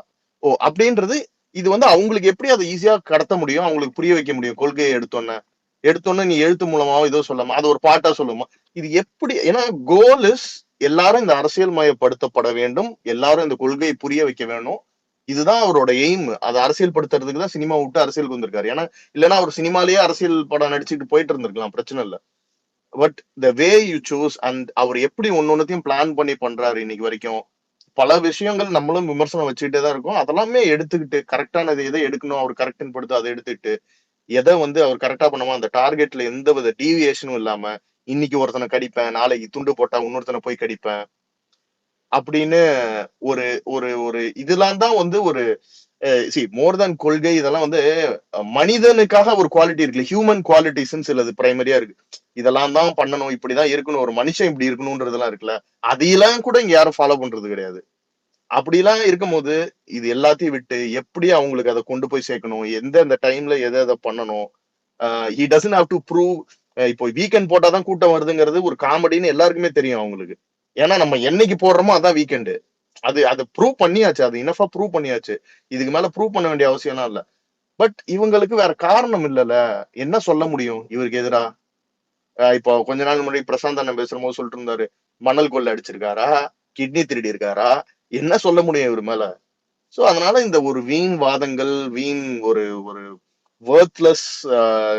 ஓ அப்படின்றது இது வந்து அவங்களுக்கு எப்படி அதை ஈஸியா கடத்த முடியும், அவங்களுக்கு புரிய வைக்க முடியும். கொள்கையை எடுத்தோன்னே நீ எழுத்து மூலமாவோ ஏதோ சொல்லாம அது ஒரு பாட்டா சொல்லுமா, இது எப்படி? ஏன்னா கோல் இஸ் எல்லாரும் இந்த அரசியல் மயப்படுத்தப்பட வேண்டும், எல்லாரும் இந்த கொள்கையை புரிய வைக்க வேணும். இதுதான் அவரோட எய்ம். அதை அரசியல் படுத்துறதுக்கு தான் சினிமா விட்டு அரசியலுக்கு வந்திருக்காரு. ஏன்னா இல்லைன்னா அவர் சினிமாலேயே அரசியல் படம் நடிச்சுட்டு போயிட்டு இருந்திருக்கலாம், பிரச்சனை இல்லை. But the way you choose and அவர் எப்படி ஒன்னொன்னுத்தையும் பிளான் பண்ணி பண்றாரு இன்னைக்கு வரைக்கும். பல விஷயங்கள் நம்மளும் விமர்சனம் வச்சுக்கிட்டே தான் இருக்கும். அதெல்லாமே எடுத்துக்கிட்டு கரெக்டானது எதை எடுக்கணும் அவர் கரெக்ட்னு படுத்து அதை எடுத்துக்கிட்டு எதை வந்து அவர் கரெக்டா பண்ணுமோ அந்த டார்கெட்ல எந்த வித டீவியேஷனும் இல்லாம, இன்னைக்கு ஒருத்தனை கடிப்பேன், நாளைக்கு துண்டு போட்டா இன்னொருத்தனை போய் கடிப்பேன் அப்படின்னு ஒரு ஒரு ஒரு இதெல்லாம் தான் வந்து ஒரு மோர் தேன் கொள்கை. இதெல்லாம் வந்து மனிதனுக்காக ஒரு குவாலிட்டி இருக்குல்ல, ஹியூமன் குவாலிட்டிஸ் சிலது பிரைமரியா இருக்கு. இதெல்லாம் தான் பண்ணணும், இப்படிதான் இருக்கணும், ஒரு மனுஷன் இப்படி இருக்கணும்ன்றதெல்லாம் இருக்குல்ல, அதையெல்லாம் கூட இங்க யாரும் ஃபாலோ பண்றது கிடையாது. அப்படிலாம் இருக்கும்போது இது எல்லாத்தையும் விட்டு எப்படி அவங்களுக்கு அதை கொண்டு போய் சேர்க்கணும், எந்த டைம்ல எதை பண்ணணும். He doesn't have to prove. இப்போ வீக்கெண்ட் போட்டாதான் கூட்டம் வருதுங்கிறது ஒரு காமெடின்னு எல்லாருக்குமே தெரியும் அவங்களுக்கு. ஏன்னா நம்ம என்னைக்கு போடுறோமோ அதான் வீக்கெண்டு. அது ப்ரூவ் பண்ணியாச்சு, அது இனஃபா ப்ரூவ் பண்ணியாச்சு. இதுக்கு மேல ப்ரூவ் பண்ண வேண்டிய அவசியம்லாம் இல்ல. பட் இவங்களுக்கு வேற காரணம் இல்லைல்ல, என்ன சொல்ல முடியும் இவருக்கு எதிரா? இப்போ கொஞ்ச நாள் முன்னாடி பிரசாந்த் அண்ணன் பேசுற போது சொல்லிட்டு இருந்தாரு, மணல் கொள்ளை அடிச்சிருக்காரா, கிட்னி திருடி இருக்காரா, என்ன சொல்ல முடியும் இவர் மேல? சோ அதனால இந்த ஒரு வீண் வாதங்கள், வீண் ஒரு ஒரு வொர்த்லெஸ்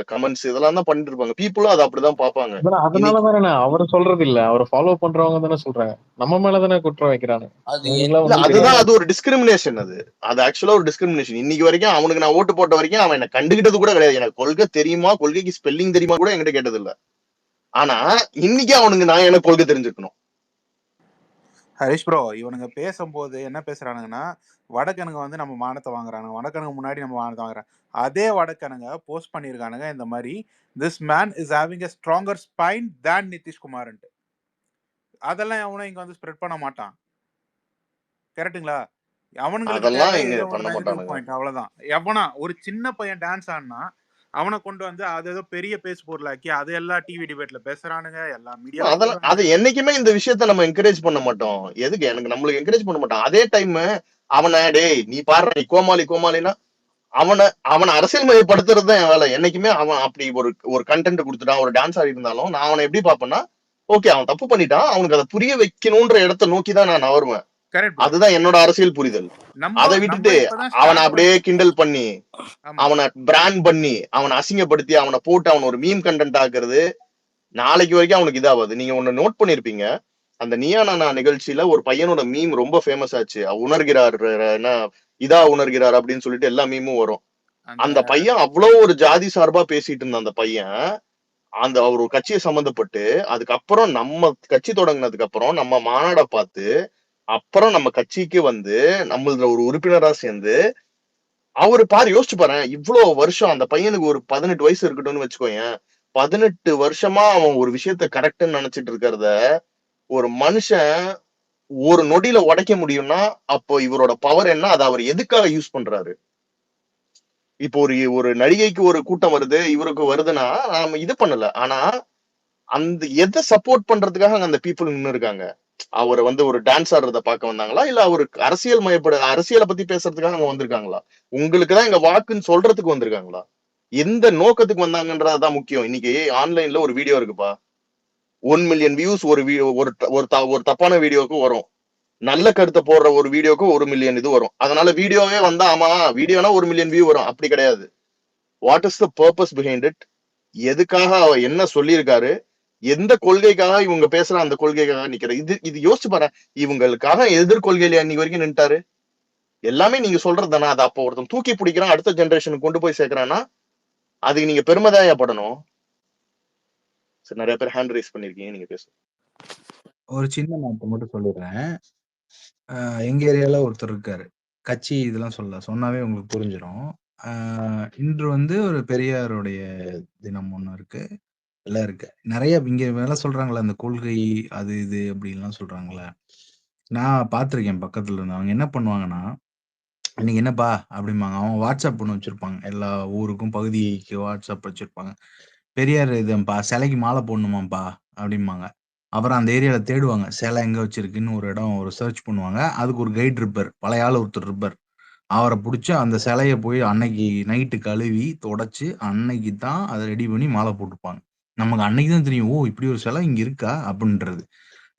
கமெண்ட்ஸ் இதெல்லாம் தான் பண்ணிட்டு இருப்பாங்க. பீப்புளும் அதை அப்படிதான் பாப்பாங்க. அதனாலதானே அவரை சொல்றது இல்ல, அவரை ஃபாலோ பண்றவங்க தானே சொல்றாங்க, நம்ம மேலதானே குற்றம் வைக்கிறாங்க. அதுதான் அது ஒரு டிஸ்கிரிமினேஷன். அது ஆக்சுவலா ஒரு டிஸ்கிரிமினேஷன். இன்னைக்கு வரைக்கும் அவனுக்கு நான் ஓட்டு போட்ட வரைக்கும் அவன் என்ன கண்டுகிட்டது கூட கிடையாது. எனக்கு கொள்கை தெரியுமா, கொள்கைக்கு ஸ்பெல்லிங் தெரியுமா கூட என்கிட்ட கேட்டது இல்ல. ஆனா இன்னைக்கு அவனுக்கு நான் எனக்கு கொள்கை தெரிஞ்சுக்கணும். ஹரிஷ் ப்ரோ, இவனுங்க பேசும்போது என்ன பேசுறானுங்கன்னா, வடக்கனுங்க வந்து நம்ம மானத்தை வாங்குறானுங்க, வடக்கனுங்க முன்னாடி நம்ம மானத்தை வாங்குறாங்க. அதே வடக்கனுங்க போஸ்ட் பண்ணிருக்கானுங்க இந்த மாதிரி, this man is having a stronger spine than நிதிஷ்குமார்ன்ட்டு. அதெல்லாம் எவனும் இங்க வந்து ஸ்ப்ரெட் பண்ண மாட்டான், கரெக்டுங்களா? அவனுங்களுக்கு தேவை ஒரு நெகட்டிவ் பாயிண்ட், அவ்வளவுதான். எவனா ஒரு சின்ன பையன் டான்ஸ் ஆடினா அவனை கொண்டு வந்து அது ஏதோ பெரிய பேசு பொருளாக்கி அது எல்லாம் டிவி டிபேட்ல பேசுறானுங்க, எல்லா மீடியா. அது என்னைக்குமே இந்த விஷயத்த நம்ம என்கரேஜ் பண்ண மாட்டோம். எதுக்கு எனக்கு நம்மளுக்கு என்கரேஜ் பண்ண மாட்டோம். அதே டைம் அவனை டேய் நீ பாரு நீ கோமாளினா அவனை அரசியல் மயப்படுத்துறது தான் என் வேலை. என்னைக்குமே அவன் அப்படி ஒரு கண்டென்ட் கொடுத்துட்டான், ஒரு டான்ஸ் ஆடி இருந்தாலும் நான் அவனை எப்படி பாப்பேன்னா, ஓகே அவன் தப்பு பண்ணிட்டான், அவனுக்கு அதை புரிய வைக்கணும்ன்ற இடத்த நோக்கி தான் நான் நகருவேன். அதுதான் என்னோட அரசியல் புரிதல். அதை விட்டுட்டு அவனை அப்படியே கிண்டல் பண்ணி, அவனை பிராண்ட் பண்ணி, அவனை அசிங்கப்படுத்தி, அவனை போட்டு அவன் ஒரு மீம் கண்டென்ட் ஆக்குறது நாளைக்கு வரைக்கும் அவனுக்கு இதாவாது. நீங்க ஒண்ணு நோட் பண்ணிருப்பீங்க, அந்த நீயா நானா நிகழ்ச்சியில ஒரு பையனோட மீம் ரொம்ப ஃபேமஸ் ஆச்சு. உணர்கிறார் இதா உணர்கிறார் அப்படின்னு சொல்லிட்டு எல்லா மீமும் வரும். அந்த பையன் அவ்வளவு ஒரு ஜாதி சார்பா பேசிட்டு இருந்த அந்த பையன் அந்த ஒரு கட்சியை சம்பந்தப்பட்டு அதுக்கப்புறம் நம்ம கட்சி தொடங்கினதுக்கு அப்புறம் நம்ம மாநாட பார்த்து அப்புறம் நம்ம கட்சிக்கு வந்து நம்மள ஒரு உறுப்பினரா சேர்ந்து அவரு பாரு, யோசிச்சு பாரு, இவ்வளவு வருஷம் அந்த பையனுக்கு ஒரு 18 வயசு இருக்கட்டும்னு வச்சுக்கோங்க, 18 வருஷமா அவன் ஒரு விஷயத்த கரெக்ட்னு நினைச்சிட்டு இருக்கிறத ஒரு மனுஷன் ஒரு நொடியில உடைக்க முடியும்னா அப்போ இவரோட பவர் என்ன, அதை அவர் எதுக்காக யூஸ் பண்றாரு? இப்போ ஒரு நடிகைக்கு ஒரு கூட்டம் வருது, இவருக்கு வருதுன்னா நாம இது பண்ணல. ஆனா அந்த எதை சப்போர்ட் பண்றதுக்காக அங்க அந்த பீப்புள் நின்னு இருக்காங்க? அவரை வந்து ஒரு டான்ஸ் ஆடுறத பார்க்க வந்தாங்களா, இல்ல அவருக்கு அரசியலை பத்தி பேசுறதுக்காக அங்க வந்திருக்காங்களா? உங்களுக்குதான் எங்க வாக்குன்னு சொல்றதுக்கு வந்திருக்காங்களா? எந்த நோக்கத்துக்கு வந்தாங்கன்றதுதான் முக்கியம். இன்னைக்கு ஆன்லைன்ல ஒரு வீடியோ இருக்குப்பா, 1 மில்லியன் வியூஸ் ஒரு ஒரு தப்பான வீடியோக்கு வரும், நல்ல கருத்தை போடுற ஒரு வீடியோக்கு 1 மில்லியன் இது வரும். அதனால வீடியோவே வந்தா ஆமா வீடியோனா 1 மில்லியன் வியூ வரும், அப்படி கிடையாது. What is the purpose behind it? எதுக்காக அவர் என்ன சொல்லியிருக்காரு, எந்த கொள்கைக்காக இவங்க பேசுற அந்த கொள்கைக்காக நிக்கிற இது யோசிச்சு பாரு. இவங்களுக்காக எதிர்கொள்கையில இன்னைக்கு வரைக்கும் நின்ட்டாரு. எல்லாமே நீங்க சொல்றது தானே. அதை அப்போ ஒருத்தன் தூக்கி பிடிக்கிறான், அடுத்த ஜெனரேஷனுக்கு கொண்டு போய் சேர்க்கிறான்னா அதுக்கு நீங்க பெருமைதான் படணும். சரி, நிறைய பேர் ஹேண்ட் ரைஸ் பண்ணிருக்கீங்க, நீங்க பேச. ஒரு சின்ன மாற்றம் மட்டும் சொல்லிடுறேன். எங்க ஏரியால ஒருத்தர் இருக்காரு, கட்சி இதெல்லாம் சொன்னாவே உங்களுக்கு புரிஞ்சிடும். இன்று வந்து ஒரு பெரியாருடைய தினம் ஒண்ணு இருக்கு, எல்லாம் இருக்கு. நிறைய இங்க வேலை சொல்றாங்களே அந்த கொள்கை அது இது அப்படின்லாம் சொல்றாங்களே, நான் பார்த்திருக்கேன் பக்கத்துல இருந்து. அவங்க என்ன பண்ணுவாங்கன்னா, இன்னைக்கு என்னப்பா அப்படிம்பாங்க. அவங்க வாட்ஸ்அப் ஒன்று வச்சிருப்பாங்க, எல்லா ஊருக்கும் பகுதிக்கு வாட்ஸ்அப் வச்சிருப்பாங்க. பெரியார் இதுப்பா சிலைக்கு மாலை போடணுமாப்பா அப்படிம்பாங்க. அப்புறம் அந்த ஏரியால தேடுவாங்க, சிலை எங்க வச்சிருக்குன்னு ஒரு இடம் ஒரு சர்ச் பண்ணுவாங்க. அதுக்கு ஒரு கைடு இருப்பார், பழைய ஆள் ஒருத்தர் இருப்பார். அவரை பிடிச்சி அந்த சிலையை போய் அன்னைக்கு நைட்டு கழுவி தொடச்சு அன்னைக்கு தான் அதை ரெடி பண்ணி மாலை போட்டுப்பாங்க. நமக்கு அன்னைக்கு தான் தெரியும், ஓ இப்படி ஒரு சிலை இங்க இருக்கா அப்படின்றது.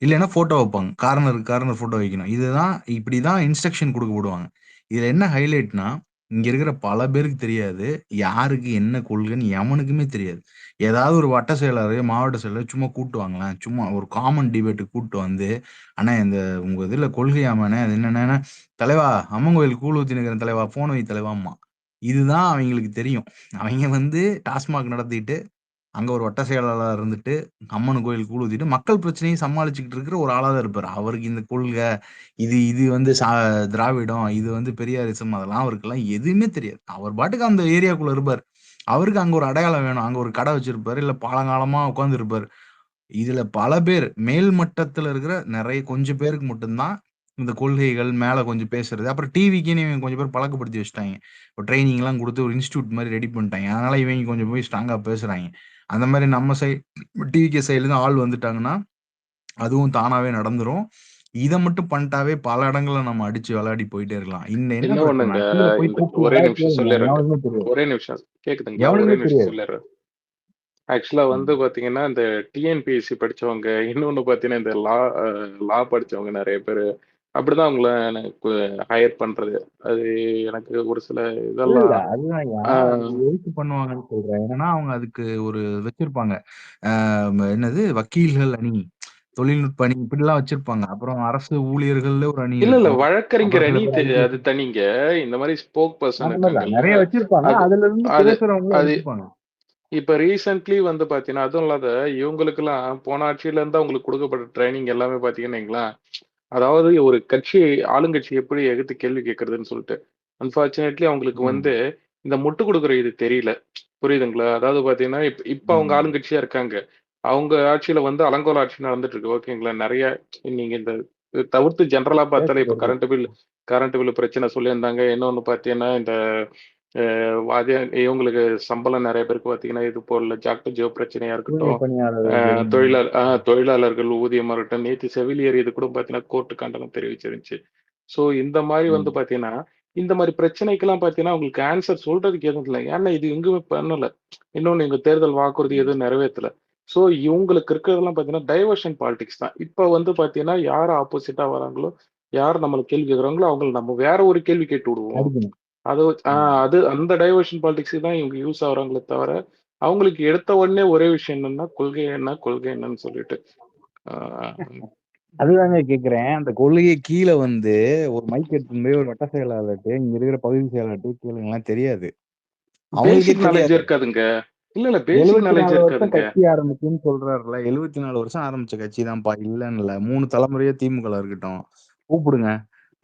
இல்லைன்னா போட்டோ வைப்பாங்க, கார்னர் போட்டோ வைக்கணும். இதுதான் இப்படிதான் இன்ஸ்ட்ரக்ஷன் கொடுக்கப்படுவாங்க. இதுல என்ன ஹைலைட்னா, இங்க இருக்கிற பல பேருக்கு தெரியாது யாருக்கு என்ன கொள்கைன்னு, எவனுக்குமே தெரியாது. ஏதாவது ஒரு வட்ட செயலர் மாவட்ட செயலர் சும்மா கூட்டுவாங்களேன், சும்மா ஒரு காமன் டிபேட்டு கூட்டு வந்து, அண்ணா இந்த உங்க இதுல கொள்கையாமண்ணே அது என்னென்ன, தலைவா அம்மன் கோயில் கூழ் ஊத்தி நிற்கிறேன் தலைவா, போன் வை தலைவாம்மா. இதுதான் அவங்களுக்கு தெரியும். அவங்க வந்து டாஸ்மாக் நடத்திட்டு அங்க ஒரு வட்ட செயலாளர் இருந்துட்டு அம்மன் கோயில் கூழ் ஊத்திட்டு மக்கள் பிரச்சனையை சமாளிச்சுக்கிட்டு இருக்கிற ஒரு ஆளா தான் இருப்பாரு. அவருக்கு இந்த கொள்கை இது இது வந்து திராவிடம், இது வந்து பெரியாரிசம், அதெல்லாம் அவருக்கெல்லாம் எதுவுமே தெரியாது. அவர் பாட்டுக்கு அந்த ஏரியாக்குள்ள இருப்பார். அவருக்கு அங்க ஒரு அடையாளம் வேணும், அங்க ஒரு கடை வச்சிருப்பாரு, இல்ல பழங்காலமா உட்கார்ந்து இருப்பாரு. இதுல பல பேர் மேல் மட்டத்துல இருக்கிற நிறைய கொஞ்சம் பேருக்கு மட்டும்தான் இந்த கொள்கைகள் மேல கொஞ்சம் பேசுறது. அப்புறம் டிவிக்குன்னு இவங்க கொஞ்சம் பேர் பழக்கப்படுத்தி வச்சுட்டாங்க. இப்போ ட்ரைனிங் எல்லாம் கொடுத்து ஒரு இன்ஸ்டியூட் மாதிரி ரெடி பண்ணிட்டாங்க. அதனால இவங்க கொஞ்சம் போய் ஸ்ட்ராங்கா பேசுறாங்க. அந்த மாதிரி நம்ம சைடு டிவிகே சைடுல இருந்து ஆள் வந்துட்டாங்கன்னா அதுவும் தானாவே நடந்துரும். இதை மட்டும் பண்ணிட்டாவே பல இடங்கள்ல நம்ம அடிச்சு விளையாடி போயிட்டே இருக்கலாம். என்ன இன்னும் ஒண்ணுங்க, பிரச்சனை, கீழே போய் இந்த கூப்பிட்டு ஒரே யாரை நிமிஷம் கேளுங்க, சொல்லிடுறேங்க, எவனுக்குமே தெரியாது, ஒரே நிமிஷம் கேக்குதுங்களா, ஒரே எவனுக்குமே நிமிஷம் தெரியாது. சொல்லிடுறேன். ஆக்சுவலா வந்து பாத்தீங்கன்னா இந்த டிஎன்பிஎஸ்சி படிச்சவங்க, இன்னொன்னு பாத்தீங்கன்னா இந்த லா படிச்சவங்க நிறைய பேர் அப்படிதான் அவங்கள எனக்கு ஹையர் பண்றது. அது எனக்கு ஒரு சில இல்ல இதெல்லாம் அதுதான் ஐயா, அது எதுக்கு பண்ணுவாங்கன்னு சொல்றேன். என்னன்னா அவங்க அதுக்கு ஒரு வச்சிருப்பாங்க, என்னது வக்கீல்கள் அணி, தொழில்நுட்ப அணி இப்படிலாம் வச்சிருப்பாங்க. அப்புறம் அரசு ஊழியர்கள்ல ஒரு அணி இல்ல இருக்கும். வழக்கறிஞர் அப்புறம் சில அணி பேர் அது தனிங்க. இந்த மாதிரி ஸ்போக் பர்சன் அந்த மாதிரிதான் இருக்காங்கல்ல, நிறைய வச்சிருப்பாங்க. அது அதுல இருந்து அது பேசுறவங்களும் அது வச்சிருப்பாங்க. இப்ப ரீசென்ட்லி வந்து பாத்தீங்கன்னா, அதுவும் இல்லாத இவங்களுக்கெல்லாம் போன ஆட்சியில இருந்து அவங்களுக்கு கொடுக்கப்பட்ட ட்ரைனிங் எல்லாமே பாத்தீங்கன்னா வைங்களேன், அதாவது ஒரு கட்சி ஆளுங்கட்சி எப்படி எதிர்த்து கேள்வி கேட்கறதுன்னு சொல்லிட்டு, அன்பார்ச்சுனேட்லி அவங்களுக்கு வந்து இந்த முட்டு கொடுக்குற இது தெரியல. புரியுதுங்களா? அதாவது பாத்தீங்கன்னா இப்ப அவங்க ஆளுங்கட்சியா இருக்காங்க. அவங்க ஆட்சியில வந்து அலங்கோல ஆட்சி நடந்துட்டு இருக்கு. ஓகேங்களா? நிறைய நீங்க இந்த இது தவிர்த்து ஜெனரலா பார்த்தாலே இப்ப கரண்ட் பில் பிரச்சனை சொல்லியிருந்தாங்க. இன்னொன்னு பாத்தீங்கன்னா இந்த இவங்களுக்கு சம்பளம் நிறைய பேருக்கு பாத்தீங்கன்னா இது போல ஜாக்டோ ஜியோ பிரச்சனையா தூய்மை இருக்கட்டும், பணியாளர்கள் தொழிலாளர்கள் ஊதியமா இருக்கட்டும், நேற்று செவிலியர் இது கூட பாத்தீங்கன்னா கோர்ட்டு கண்டனம் தெரிவிச்சிருந்துச்சு. ஸோ இந்த மாதிரி வந்து பாத்தீங்கன்னா இந்த மாதிரி பிரச்சனைக்கெல்லாம் பாத்தீங்கன்னா உங்களுக்கு ஆன்சர் சொல்றதுக்கு எதுவும் இல்லை. ஏன்னா இது எங்குமே பண்ணல. இன்னொன்னு இவங்க தேர்தல் வாக்குறுதி எதுவும் நிறைவேற்றல. ஸோ இவங்களுக்கு இருக்கிறதெல்லாம் பாத்தீங்கன்னா டைவர்ஷன் பாலிடிக்ஸ் தான். இப்ப வந்து பாத்தீங்கன்னா யார் ஆப்போசிட்டா வராங்களோ, யார் நம்மளை கேள்வி கேட்குறாங்களோ அவங்களை நம்ம வேற ஒரு கேள்வி கேட்டு விடுவோம். அடிக்கணும். அது அந்த டைவர்ஷன் பாலிடிக்ஸ் தான் இவங்க யூஸ் ஆகுறாங்களே தவிர, அவங்களுக்கு எடுத்த உடனே ஒரே விஷயம் என்னன்னா கொள்கை என்ன கொள்கை என்னன்னு சொல்லிட்டு ஆஹ் அதுதாங்க கேக்குறேன். அந்த கொள்கையை கீழே வந்து ஒரு மைக் எடுத்துன்னு போய் ஒரு வட்ட செயலாளர்கிட்ட இங்க இருக்கிற பகுதி செயலாளர்கிட்ட கேளுங்கலாம் தெரியாது. அவங்களுக்கே பேசிக் நாலேஜ் தெரியாது. இருக்காதுங்க. இல்ல பேசிக் 74 நாலேஜ் வருஷம் இருக்காதுங்க. கட்சி ஆரம்பிச்சுன்னு சொல்றாருல, 74 வருஷம் ஆரம்பிச்ச கட்சி தான்ப்பா, இல்லன்னு இல்ல. 3 தலைமுறையா திமுக இருக்கட்டும், கூப்பிடுங்க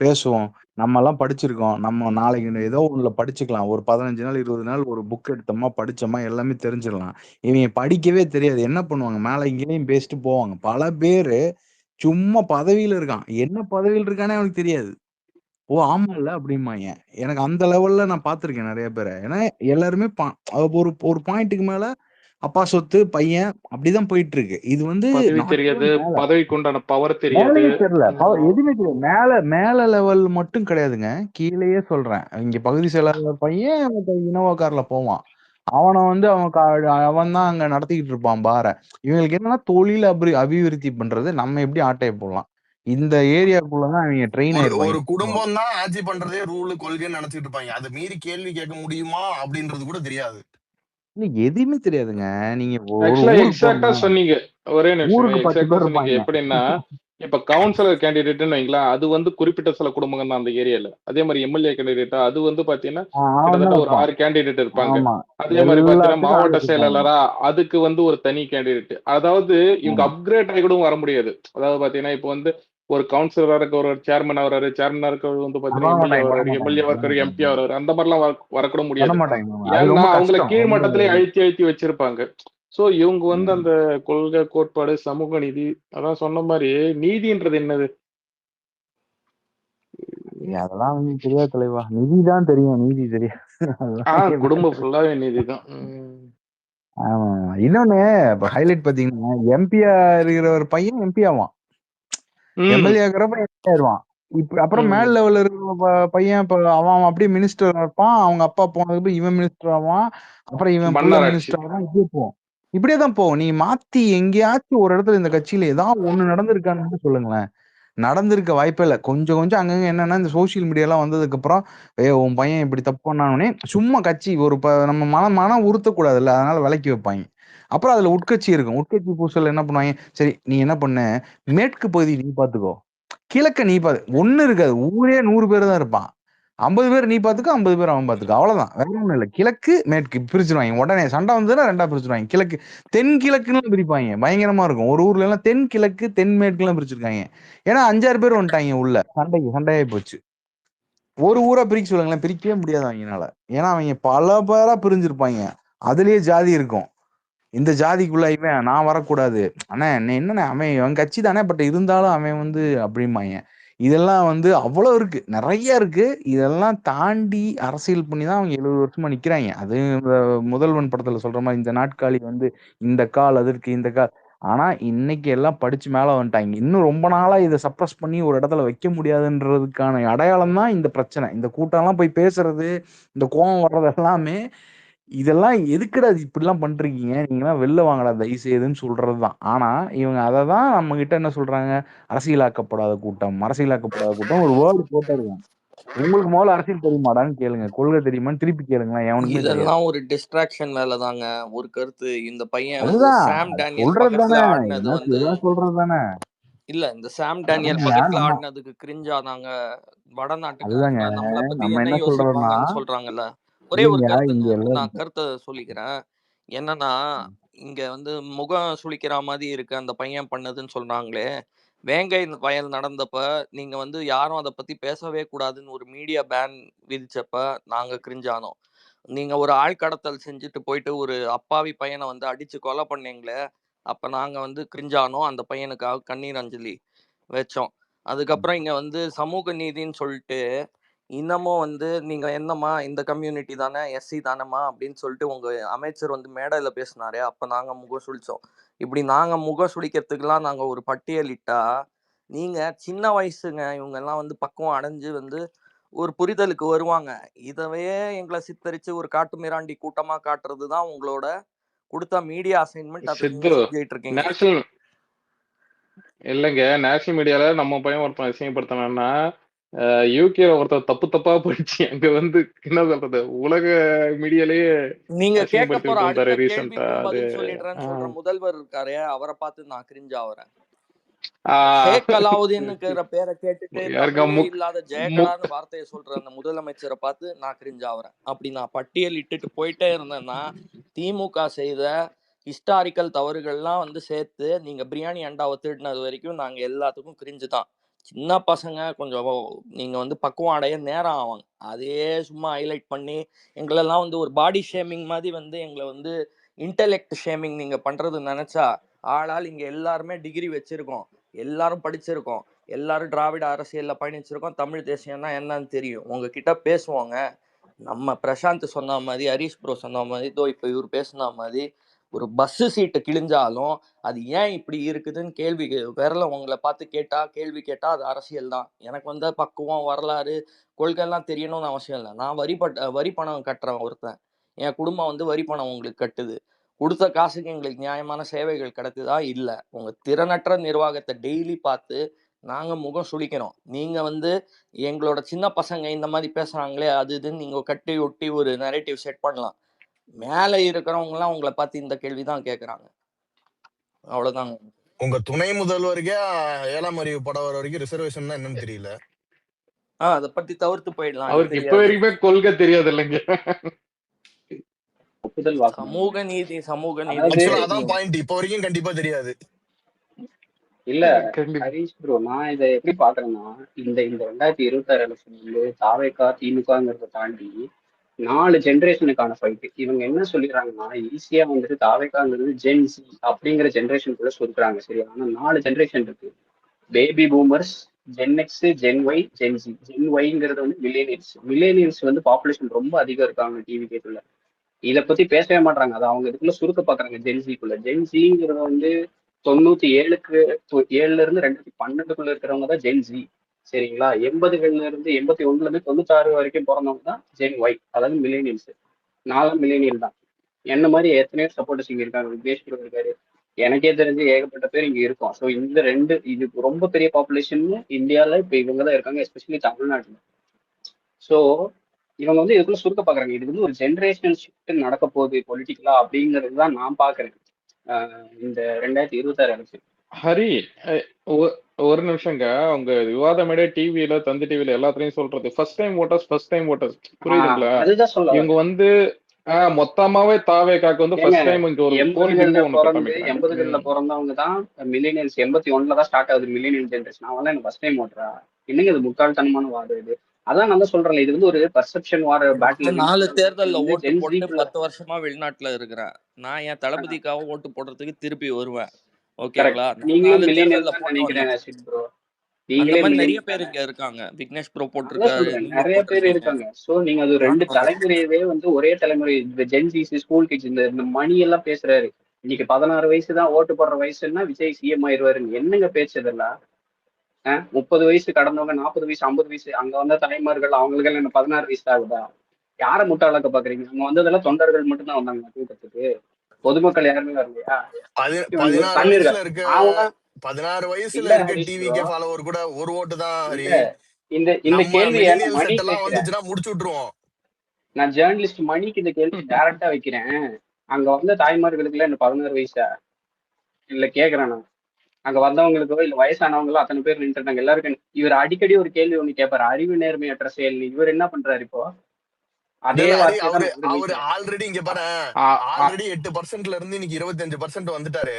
பேசுவோம். நம்ம எல்லாம் படிச்சிருக்கோம். நம்ம நாளைக்கு ஏதோ ஒண்ணுல படிச்சுக்கலாம். ஒரு 15 நாள் 20 நாள் ஒரு புக் எடுத்தோமா படிச்சோமா எல்லாமே தெரிஞ்சிடலாம். இவங்க படிக்கவே தெரியாது. என்ன பண்ணுவாங்க, மேல இங்கேயும் பேசிட்டு போவாங்க. பல பேரு சும்மா பதவியில இருக்கான், என்ன பதவியில் இருக்கானே அவனுக்கு தெரியாது. ஓ ஆமால்ல அப்படிம்பாங்க. எனக்கு அந்த லெவல்ல நான் பார்த்துருக்கேன் நிறைய பேரை. ஏன்னா எல்லாருமே ஒரு ஒரு பாயிண்ட்டுக்கு மேல அப்பா சொத்து பையன் அப்படிதான் போயிட்டு இருக்கு. இது வந்து பதவி நாட் தெரியாது, மேல பதவிக்கு உண்டான பவர் தெரியாது. மேலேயே தெரியல. எதுவுமே தெரியாது. மேல மேல லெவல் மட்டும் கிடையாதுங்க. கீழேயே சொல்றேன். இங்க பகுதி செயலாளர் பையன் இனோவா கார்ல போவான். அவனை வந்து அவன் தான் அங்க நடத்திக்கிட்டு இருப்பான் பார. இவங்களுக்கு என்னன்னா தொழில் அபிவிருத்தி பண்றது, நம்ம எப்படி ஆட்டைய போடலாம். இந்த ஏரியாக்குள்ளதான் அவங்க ட்ரெயின் ஒரு ஆயிருப்பாங்க. குடும்பம் தான் ஆட்சி பண்றதே ரூல் கொள்கைன்னு நினைச்சிட்டு இருப்பாங்க. அதை மீறி கேள்வி கேட்க முடியுமா அப்படின்றது கூட தெரியாது. இல்ல எதுவுமே தெரியாதுங்க. நீங்க ஒரு ஆக்சுவலா ஊருக்கு எக்ஸாக்டா போங்க. சொன்னீங்க. ஒரே நிமிஷம் ஊருக்கு 10 எக்ஸாக்டா பேர் சொன்னீங்க. இருப்பாங்க. எப்படின்னா இப்ப கவுன்சிலர் கேண்டிடேட்னு வைங்களேன், அது வந்து குறிப்பிட்ட சில குடும்பங்கள் தான் அந்த ஏரியால. அதே மாதிரி எம்எல்ஏ கேண்டிடேட்டா அது வந்து பாத்தீங்கன்னா அவன் கிட்டத்தட்ட தான் ஒரு இருப்பான். 6 கேண்டிடேட் இருப்பாங்க. ஆமா. அதே மாதிரி பாத்தீங்கன்னா எல்லாத்துக்கும் ஆள் மாவட்ட வச்சிருப்பாங்க. செயலாளரா அதுக்கு வந்து ஒரு தனி கேண்டிடேட். அதாவது இவங்க ஆமா. அப்கிரேட் ஆகி கூட வர முடியாது. அதாவது பாத்தீங்கன்னா இப்போ வந்து ஒரு கவுன்சிலரா இருக்க ஒரு சேர்மன் வராரு, சேர்மனா இருக்க வந்து பாத்தீங்கன்னா பண்ண எம்எல்ஏ மாட்டாங்க, பண்ண வராரு, மாட்டாங்க, எம்எல்ஏ பண்ண இருக்காரு, எம்பி மாட்டாங்க. வராரு, அந்த மாதிரிலாம் வரக்கூட பண்ண முடியாது. மாட்டாங்க. அது ஏன்னா ரொம்ப அவங்கள கஷ்டம். கீழ் மட்டத்திலே அழுத்தி வச்சிருப்பாங்க. சோ இவங்க வந்து அந்த கொள்கை கோட்பாடு சமூக நீதி அதான் சொன்ன மாதிரி நீதின்றது என்னது? அதெல்லாம் வந்து தெரியாது தலைவா. நிதிதான் தெரியும், நீதி தெரியாது. அதெல்லாம் குடும்பம் ஃபுல்லாவே நீதி தான். ஆமா. இன்னொன்னு இப்ப ஹைலைட் பாத்தீங்கன்னா எம்பியா இருக்கிற ஒரு பையன் எம்பி ஆவான். எம்எல்ஏ இருக்கிறப்ப எம்பி ஆயிடுவான். இப்ப அப்புறம் மேல் லெவல்ல இருக்கிற பையன் இப்ப அவன் அப்படியே மினிஸ்டர் இருப்பான். அவங்க அப்பா போனதுக்கு இவன் மினிஸ்டர் ஆவான். அப்புறம் இவன் புள்ள மன்னர் ஆட்சி. மினிஸ்டர் ஆவான். இப்படியே போவோம். இப்படியேதான் போகும். நீ மாத்தி எங்கேயாச்சும் ஒரு இடத்துல இந்த கட்சியில ஏதாவது ஒண்ணு நடந்திருக்கான்னு மட்டும் சொல்லுங்களேன். நடந்திருக்க வாய்ப்பே இல்ல. கொஞ்சம் கொஞ்சம் அங்கங்க என்னன்னா இந்த சோசியல் மீடியாலாம் வந்ததுக்கு அப்புறம் உன் பையன் இப்படி தப்பு பண்ணானே சும்மா கட்சி ஒரு நம்ம மனம் உறுத்தக்கூடாதுல்ல, அதனால விலக்கி வைப்பாங்க. அப்புறம் அதுல உட்கட்சி இருக்கும். உட்கட்சி பூசல் என்ன பண்ணுவாங்க, சரி நீ என்ன பண்ண, மேற்கு பகுதி நீ பாத்துக்கோ, கிழக்க நீ ஒண்ணு இருக்காது. ஊரே 100 பேர் தான் இருப்பான். 50 பேர் நீ பாத்துக்கோ, 50 பேர் அவன் பாத்துக்கோ, அவ்வளவுதான். வேற ஒண்ணும் இல்ல. கிழக்கு மேற்கு பிரிச்சிருவாங்க. உடனே சண்டை வந்ததுன்னா 2ஆ பிரிச்சிருவாங்க. கிழக்கு தென் கிழக்குன்னு பிரிப்பாங்க. பயங்கரமா இருக்கும். ஒரு ஊர்ல எல்லாம் தென் கிழக்கு தென் மேற்குலாம் பிரிச்சிருக்காங்க. ஏன்னா 5-6 பேர் வந்துட்டாங்க உள்ள, சண்டையாயி போச்சு. ஒரு ஊரா பிரிக்க சொல்லுங்களேன், பிரிக்கவே முடியாது அவங்கனால. ஏன்னா அவங்க பல பேரா பிரிஞ்சிருப்பாங்க. அதுலயே ஜாதி இருக்கும். இந்த ஜாதிக்குள்ள இவன் நான் வரக்கூடாது, அண்ணா என்னண்ணே அவன் கட்சி தானே, பட் இருந்தாலும் அவன் வந்து அப்படிம்பாங்க. இதெல்லாம் வந்து அவ்வளவு இருக்கு, நிறைய இருக்கு. இதெல்லாம் தாண்டி அரசியல் பண்ணி தான் அவங்க 70 வருஷமா நிக்கிறாங்க. அது இந்த முதல்வன் படத்துல சொல்ற மாதிரி இந்த நாட்காலி வந்து இந்த கால் அதற்கு இந்த கால். ஆனா இன்னைக்கு எல்லாம் படிச்சு மேல வந்துட்டாங்க. இன்னும் ரொம்ப நாளா இதை சப்ரஸ் பண்ணி ஒரு இடத்துல வைக்க முடியாதுன்றதுக்கான அடையாளம் தான் இந்த பிரச்சனை. இந்த கூட்டம் எல்லாம் போய் பேசுறது, இந்த கோபம் வர்றது எல்லாமே இதெல்லாம் எதுக்குடா இப்படிலாம் பண்றீங்க, நீங்களாம் வெளில வாங்கடா தயவு செய்துன்னு சொல்றதுதான். ஆனா இவங்க அததான் நம்ம கிட்ட என்ன சொல்றாங்க, அரசியலாக்கப்படாத கூட்டம் ஒரு வேர்டு போட்டிருக்காங்க. உங்களுக்கு முதல்ல அரசியல் தெரியுமாடான்னு கேளுங்க, கொள்கை தெரியுமான்னு திருப்பி கேளுங்களேன், எவனுக்குமே தெரியாது. இதெல்லாம் ஒரு டிஸ்ட்ராக்ஷன் வேலை தாங்க. ஒரு கருத்து இந்த பையன் வந்து அதுதான் சாம் டேனியல் சொல்றது பக்கத்துல தானே, ஆடினது என்ன வந்து சொல்றது தானே. இல்ல இந்த சாம் டேனியல் இல்லைங்க, பக்கத்துல நம்ம ஆடினதுக்கு கிரிஞ்சாதாங்க அதுதாங்க வடநாட்டுக்காரங்க நம்மளை பத்தி நம்ம என்ன என்ன சொல்றோம்னா, யோசிப்பாங்கன்னு சொல்றாங்கல்ல. ஒரே ஒரு இல்லைங்க கருத்துங்க, இங்க எல்லாம் நான் கருத்தை சொல்லிக்கிறேன். என்னன்னா இங்க வந்து முகம் சுளிக்கிற மாதிரி இருக்கு அந்த பையன் பண்ணதுன்னு சொல்றாங்களே. வேங்கை வயல் நடந்தப்ப நீங்க வந்து யாரும் அதை பத்தி பேசவே கூடாதுன்னு ஒரு மீடியா பேன் விதிச்சப்ப நாங்க கிரிஞ்சானோம். நீங்க ஒரு ஆழ்கடத்தல் செஞ்சுட்டு போயிட்டு ஒரு அப்பாவி பையனை வந்து அடிச்சு கொலை பண்ணீங்களே, அப்ப நாங்க வந்து கிரிஞ்சானோம். அந்த பையனுக்காக கண்ணீர் அஞ்சலி வச்சோம். அதுக்கப்புறம் இங்க வந்து சமூக நீதின்னு சொல்லிட்டு இன்னமும் வந்து நீங்க என்னம்மா இந்த கம்யூனிட்டி தானே, எஸ்சி தானேம்மா அப்படின்னு சொல்லிட்டு உங்க அமைச்சர் வந்து மேடையில பேசினாரே, அப்ப நாங்க முகம் சுளிச்சோம். இப்படி நாங்க முகம் சுளிக்கிறதுக்கெல்லாம் நாங்க ஒரு பட்டியலிட்டா, நீங்க சின்ன வயசுங்க இவங்க எல்லாம் வந்து பக்குவம் அடைஞ்சு வந்து ஒரு புரிதலுக்கு வருவாங்க. இதவே எங்களை சித்தரிச்சு ஒரு காட்டு மிராண்டி கூட்டமா காட்டுறது தான் உங்களோட கொடுத்த மீடியா அசைன்மெண்ட். அதை நீங்க சித்து செஞ்சுட்டு இருக்கீங்க. நேஷனல் இல்லைங்க, நேஷனல் மீடியால நம்ம பையன் ஒருத்தன் அசிங்கப்படுத்தினான்னா யூகேல ஒருத்தர் தப்பா போயிடுச்சு. அங்க வந்து என்ன சொல்றது, உலக மீடியாலேயே நீங்க கேட்க அசிங்கப்படுத்தி போற விட்டு அடுத்த வந்தாரு ரீசெண்டா. கேள்விக்கும் அது பதில் சொல்லிடுறேன்னு சொல்ற முதல்வர் இருக்காரு, அவரை பார்த்து நான் கிரிஞ்ச் ஆகுறேன். ஆஹ் ஷேக் அலாவுதீன்னுங்கிற பேரை கேட்டுட்டு யாருக்கா தமிழே இல்லாத ஜெயகலான்னு வார்த்தையை சொல்ற அந்த முதலமைச்சரை பார்த்து நான் கிரிஞ்ச் ஆகுறேன். அப்படி நான் பட்டியல் இட்டுட்டு போயிட்டே இருந்தேன்னா திமுக செய்த ஹிஸ்டாரிக்கல் தவறுகள்லாம் வந்து சேர்த்து நீங்க பிரியாணி அண்டாவை திருடினது வரைக்கும் நாங்க எல்லாத்துக்கும் கிரிஞ்சு தான். சின்ன பசங்க கொஞ்சம் நீங்க வந்து பக்குவம் அடைய நேரம் ஆவாங்க. அதே சும்மா ஹைலைட் பண்ணி எங்களெல்லாம் வந்து ஒரு பாடி ஷேமிங் மாதிரி வந்து எங்களை வந்து இன்டெலெக்ட் ஷேமிங் நீங்க பண்றது நினைச்சா, ஆளால் இங்க எல்லாருமே டிகிரி வச்சிருக்கோம், எல்லாரும் படிச்சிருக்கோம். எல்லாரும் திராவிட அரசியல்ல பயணிச்சிருக்கோம். தமிழ் தேசியம்னா என்னன்னு தெரியும். உங்ககிட்ட பேசுவாங்க. நம்ம பிரசாந்த் சொன்ன மாதிரி, ஹரிஷ் ப்ரோ சொன்ன மாதிரி, இதோ இப்போ இவர் பேசுன மாதிரி ஒரு பஸ்ஸு சீட்டு கிழிஞ்சாலும் அது ஏன் இப்படி இருக்குதுன்னு கேள்வி விரல உங்களை பார்த்து கேள்வி கேட்டா அது அரசியல் தான். எனக்கு வந்து பக்குவம், வரலாறு, கொள்கைலாம் தெரியணும்னு அவசியம் இல்லை. நான் வரி பணம் கட்டுறேன் ஒருத்தன். என் குடும்பம் வந்து வரி பணம் உங்களுக்கு கட்டுது. கொடுத்த காசுக்கு எங்களுக்கு நியாயமான சேவைகள் கிடைக்குதா? இல்லை. உங்க திறனற்ற நிர்வாகத்தை டெய்லி பார்த்து நாங்க முகம் சுளிக்கிறோம். நீங்க வந்து எங்களோட சின்ன பசங்க இந்த மாதிரி பேசுறாங்களே அது இதுன்னு நீங்க கட்டி ஒட்டி ஒரு நரேட்டிவ் செட் பண்ணலாம். மேல இருக்கிறவங்க எல்லாம் உங்களை பார்த்து இந்த கேள்விதான் கேட்கறாங்க. அவ்வளவுதாங்க. உங்க துணை முதல்வருக்கே 7ஆம் அறிவு படம் வர வரைக்கும் ரிசர்வேஷன் என்னன்னு தெரியல. அதை பத்தி தவிர்த்து போயிடலாம். அவருக்கு இப்ப வரைக்குமே கொள்கை தெரியாது இல்லைங்க. சமூக நீதி ஆக்சுவலா அதான் பாயிண்ட். இப்ப வரைக்கும் கண்டிப்பா தெரியாது. இல்ல ஹரிஷ் ப்ரோ, நான் இதை எப்படி பாக்குறேன்னா, இந்த 2026 எலெக்ஷன் வந்து தாவேகா திமுகங்கிறத தாண்டி 4 ஜென்ரேஷனுக்கான ஃபைட். இவங்க என்ன சொல்லிடுறாங்கன்னா, ஈஸியா வந்துட்டு தாவேகாங்கிறது ஜென்சி அப்படிங்கிற ஜென்ரேஷனுக்குள்ள சொல்றாங்க. சரியா? ஆனா 4 ஜென்ரேஷன் இருக்கு. Baby boomers, Gen X, Gen Y, Gen Z. Gen ஒய்ங்கிறது வந்து மில்லேனியல்ஸ் வந்து பாப்புலேஷன் ரொம்ப அதிகம் இருக்காங்க டிவி கேட்டுல. இதை பத்தி பேசவே மாட்டாங்க. அதை அவங்க இதுக்குள்ள சுருக்க பாக்குறாங்க ஜென்சிக்குள்ள. ஜென்சிங்கிறது வந்து 97க்கு 7ல இருந்து 2012க்குள்ள இருக்கிறவங்க தான் ஜென்சி. சரிங்களா? 80கள்ல இருந்து 81ல இருந்து 96 வரைக்கும் பிறந்தவங்க தான் ஜென் ஒய், அதாவது மில்லேனியல்ஸ். நாலாம் மில்லேனியல் தான். என்ன மாதிரி எத்தனையோ சப்போர்ட்டர்ஸ் இங்க இருக்காங்க. விக்னேஷ் இருக்காரு, எனக்கே தெரிஞ்சு ஏகப்பட்ட பேர் இங்க இருக்கும். ஸோ இந்த இது ரொம்ப பெரிய பாப்புலேஷன் இந்தியாவில் இப்போ இவங்க தான் இருக்காங்க, எஸ்பெஷலி தமிழ்நாட்டில். ஸோ இவங்க வந்து இதுக்குள்ள சுருக்க பாக்குறாங்க. இது வந்து ஒரு ஜென்ரேஷனல் ஷிஃப்ட் நடக்க போகுது பொலிட்டிக்கலா அப்படிங்கிறது தான் நான் பாக்குறேன் இந்த 2026 எலெக்ஷன். ஹரி, ஒரு நிமிஷங்க. உங்க விவாத மேடை டிவில, தந்தி டிவில எல்லாத்துலயும் சொல்றது ஃபர்ஸ்ட் டைம் ஓட்டர்ஸ் புரியுதுங்களா? அதுதான் சொல்ல இவங்க வந்து மொத்தமாவே தாவேகாக்கு வந்து ஃபர்ஸ்ட் டைம் இங்க ஒரு 80கள்ல பிறந்தவங்க தான் மில்லேனியல்ஸ். 81ல தான் ஸ்டார்ட் ஆகுது மில்லேனியல் ஜென்ரேஷன். அவன் எனக்கு ஃபர்ஸ்ட் டைம் ஓட்டுறா? என்னங்க இது முட்டாள்தனமான வாதம் இது? அதான் நான் தான் சொல்றேன், இது வந்து ஒரு பர்செப்ஷன் வார் பேட்டில். 4 தேர்தல்ல ஓட்டு போட்டு 10 வருஷமா வெளிநாட்டுல இருக்கிறேன். நான் என் தளபதிக்காக ஓட்டு போடுறதுக்கு திருப்பி வருவேன். ஓகேங்களா? நீங்களும் மில்லேனியல்ஸ் நினைக்கிறேன் ப்ரோ. நிறைய பேர் இங்க இருக்காங்க. விக்னேஷ் ப்ரோ போட்டிருக்காரு, நிறைய பேர் இருக்காங்க. சோ நீங்க அது 2 தலைமுறையவே வந்து ஒரே தலைமுறை. இந்த ஜென்சிஸ், ஸ்கூல் கிட்ஸ், இந்த மணி எல்லாம் பேசுறாரு. இன்னைக்கு 16 வயசு தான் ஓட்டு போடுற வயசுன்னா விஜய் சிஎம் ஆயிடுவாருன்னு என்னங்க பேசுறதெல்லாம்? 30 வயசு கடந்தவங்க, 40 வயசு, 50 வயசு அங்க வந்த தலைமார்கள், அவங்களுக்கு என்ன 16 வயசு ஆகுதா? யார முட்டாளாக்க பாக்குறீங்க? அவங்க வந்ததெல்லாம் தொண்டர்கள் மட்டும்தான் வந்தாங்க கூட்டத்துக்கு. பொதுமக்கள் யாருமே வரலையா? 16 வயசுல இருக்க டிவிக்கு ஃபாலோவர் கூட ஒரு ஓட்டு தான். இந்த கேள்வி வந்துச்சுன்னா முடிச்சு விட்டுருவோம். நான் ஜேர்னலிஸ்ட் மணிக்கு இந்த கேள்வி டைரக்டா வைக்கிறேன். அங்க வந்த தாய்மார்களுக்கு எல்லாம் என்ன 16 வயசா இல்ல கேக்குறேன் நான். அங்க வந்தவங்களுக்கோ இல்ல வயசானவங்களோ அத்தனை பேர் நின்றுட்டாங்க. எல்லாருக்கும் இவர் அடிக்கடி ஒரு கேள்வி ஒண்ணு கேட்பாரு, அறிவு நேர்மையற்ற செயல். இவர் என்ன பண்றாரு இப்போ? அதே அவரு ஆல்ரெடி இங்க பாரு, ஆல்ரெடி 8% இருந்து இன்னைக்கு 25% வந்துட்டாரு.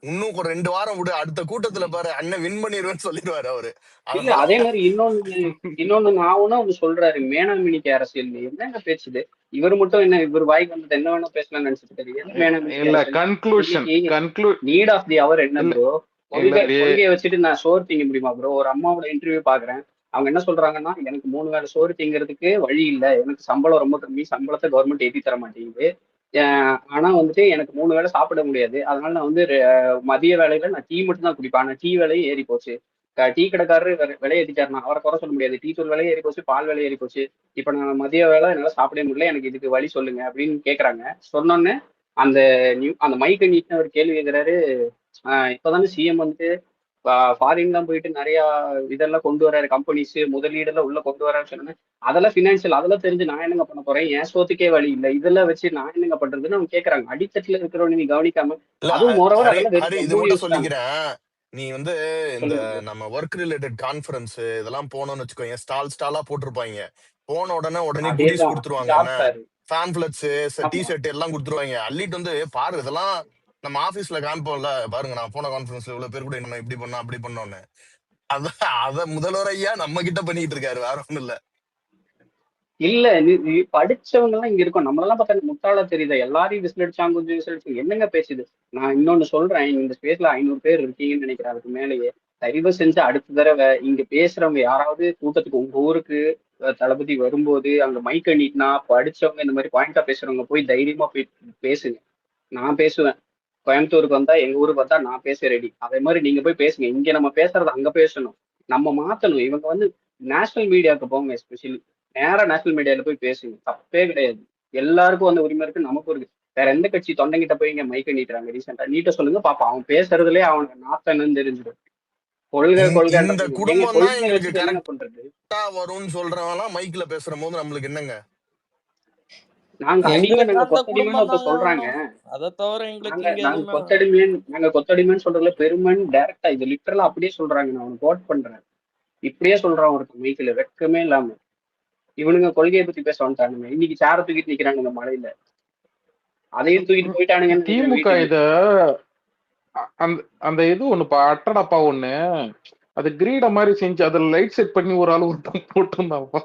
இன்னும் ஒரு 2 வாரம் விடு, அடுத்த கூட்டத்துல பாரு அண்ணன் வின் பண்ணிடுவேன்னு சொல்லிடுவாரு அவரு. இல்ல அதே மாதிரி இன்னொன்னு நான் ஒண்ணு சொல்றாரு, மேனாமினிக்கு அரசியல். என்னங்க பேச்சுது? இவர் மட்டும் என்ன, இவர் வாய்க்கு வந்தது என்ன வேணா பேசலாம்னு நினைச்சிட்டு நீட் ஆஃப் தி அவர் என்ன ப்ரோ? கொள்கையை வச்சுட்டு நான் சோறு திங்க முடியுமா ப்ரோ? ஒரு அம்மாவோட இன்டர்வியூ பாக்குறேன். அவங்க என்ன சொல்றாங்கன்னா, எனக்கு 3 வேளை சோறு திங்கிறதுக்கு வழி இல்லை, எனக்கு சம்பளம் ரொம்ப கம்மி, சம்பளத்தை கவர்மெண்ட் ஏற்றி தர மாட்டேங்குது, ஆனா வந்துட்டு எனக்கு 3 வேளை சாப்பிட முடியாது, அதனால நான் வந்து மதிய வேலையில நான் டீ மட்டும் தான் குடிப்பேன். ஆனா டீ விலையே ஏறி போச்சு. டீ கடைக்காரரு விலையை ஏற்றிட்டாருனா அவரை குறை சொல்ல முடியாது. டீ தூள் விலையை ஏறி போச்சு, பால் விலையை ஏறி போச்சு. இப்ப நான் மதிய வேலை என்னால சாப்பிட முடியல, எனக்கு இதுக்கு வழி சொல்லுங்க அப்படின்னு கேக்குறாங்க. சொன்னோன்னு அந்த மைக்கை நீட்டு ஒரு கேள்வி கேட்கிறாரு. இப்பதானே சிஎம் வந்துட்டு ஃபாரின் தான் போயிட்டு நிறைய இதெல்லாம் கொண்டு வர்றாரு, கம்பெனிஸ் முதலீடெல்லாம் உள்ள கொண்டு வர்றாரு சொன்னேன். அதெல்லாம் பினான்சியல், அதெல்லாம் தெரிஞ்சு நான் என்னங்க பண்ண போறேன்? என் சோத்துக்கே வழி இல்லை, இதெல்லாம் வச்சு நான் என்னங்க பண்றதுன்னு அவங்க கேக்குறாங்க. அடித்தட்டுல இருக்கிறவங்க நீ கவனிக்காம அதுவும் சொல்லிக்கிறேன். நீ வந்து இந்த நம்ம ஒர்க் ரிலேட்டட் கான்ஃபரன்ஸ் இதெல்லாம் போனோம்னு வச்சுக்கோங்க, ஸ்டாலா போட்டிருப்பாங்க. போன உடனே குடிஸ் கொடுத்துருவாங்க, பேம்ப்ளெட்ஸ், டி ஷர்ட் எல்லாம் கொடுத்துருவாங்க. அள்ளிட்டு வந்து பாரு, இதெல்லாம் நம்ம ஆபீஸ்ல காமிப்போம்ல, பாருங்க நான் போன கான்ஃபரன்ஸ்ல இவ்வளவு பேர் கூட நம்ம இப்படி பண்ணோம் அப்படி பண்ணோன்னு. அத முதல்வர் ஐயா நம்ம கிட்ட பண்ணிட்டு இருக்காரு, வேற ஒண்ணும் இல்ல. இல்ல படிச்சவங்க எல்லாம் இங்க இருக்கும். நம்மளெல்லாம் பார்த்தா முட்டாளா தெரியுதா? எல்லாரையும் விசிலடிச்சாங்க, கொஞ்சம் விசிலடிச்சாங்க, என்னங்க பேசுது? நான் இன்னொன்னு சொல்றேன், இந்த ஸ்பேஸ்ல 500 பேர் இருக்கீங்கன்னு நினைக்கிறேன், அதுக்கு மேலேயே. தயவு செஞ்சு அடுத்த தடவை இங்க பேசுறவங்க யாராவது கூட்டத்துக்கு உங்க ஊருக்கு தளபதி வரும்போது அங்க மைக்க நீட்டினா படிச்சவங்க இந்த மாதிரி பாயிண்டா பேசுறவங்க போய் தைரியமா போய் பேசுங்க. நான் பேசுவேன். கோயம்புத்தூருக்கு வந்தா எங்க ஊருக்கு வந்தா நான் பேச ரெடி. அதே மாதிரி நீங்க போய் பேசுங்க. இங்க நம்ம பேசுறது அங்க பேசணும். நம்ம மாத்தணும். இவங்க வந்து நேஷனல் மீடியாவுக்கு போங்க. எஸ்பெஷலி நேரா நேஷனல் மீடியால போய் பேசுங்க. தப்பே கிடையாது. எல்லாருக்கும் வந்து உரிமை இருக்கு, நமக்கும் இருக்கு. வேற எந்த கட்சி தொண்டைங்கிட்ட போய் இங்க மைக்க நீட்டுறாங்க? ரீசெண்டா நீட்ட சொல்லுங்க பாப்பா. அவன் பேசுறதுலயே அவனுக்கு நாத்தன்னு தெரிஞ்சிடும். கொள்கை இந்த கொள்கைன்றது எங்க குடும்பம் தான் கொள்கையை எங்களுக்கு வச்சு என்ன பண்றது? கரெக்டா வரும்னு சொல்றவங்களாம் மைக்ல பேசுற போது நம்மளுக்கு என்னங்க? நாங்க அடிமை, நாங்க கொத்தடிமைன்னு ஒருத்தர் சொல்றாங்க. அதை தவிர எங்களுக்கு நாங்க இங்க நாங்க எதுவுமே நாங்க கொத்தடிமைன்னு சொல்றதுல பெருமைன்னு டைரக்டா இது லிட்டரலா அப்படியே சொல்றாங்க. நான் அவனுக்கு கோட் பண்றேன். இப்படியே சொல்றான் ஒருத்தர் மைக்கில, வெக்கமே இல்லாம. இவனுங்க கொள்கையை பத்தி பேச வந்துட்டானுங்க. இன்னைக்கு சேர தூக்கிட்டு நிக்கிறாங்க இந்த மலையில. அதையும் தூக்கிட்டு போயிட்டானுங்கன்னு நினைக்கிறேன் திமுக வீட்டுக்கு. இத அந்த அந்த இது ஒண்ணுப்பா அட்டடப்பா ஒண்ணு, அது கிரீட மாதிரி செஞ்சு அதுல லைட் செட் பண்ணி ஒரு ஆள் ஒருத்தன் போட்டிருந்தாப்பா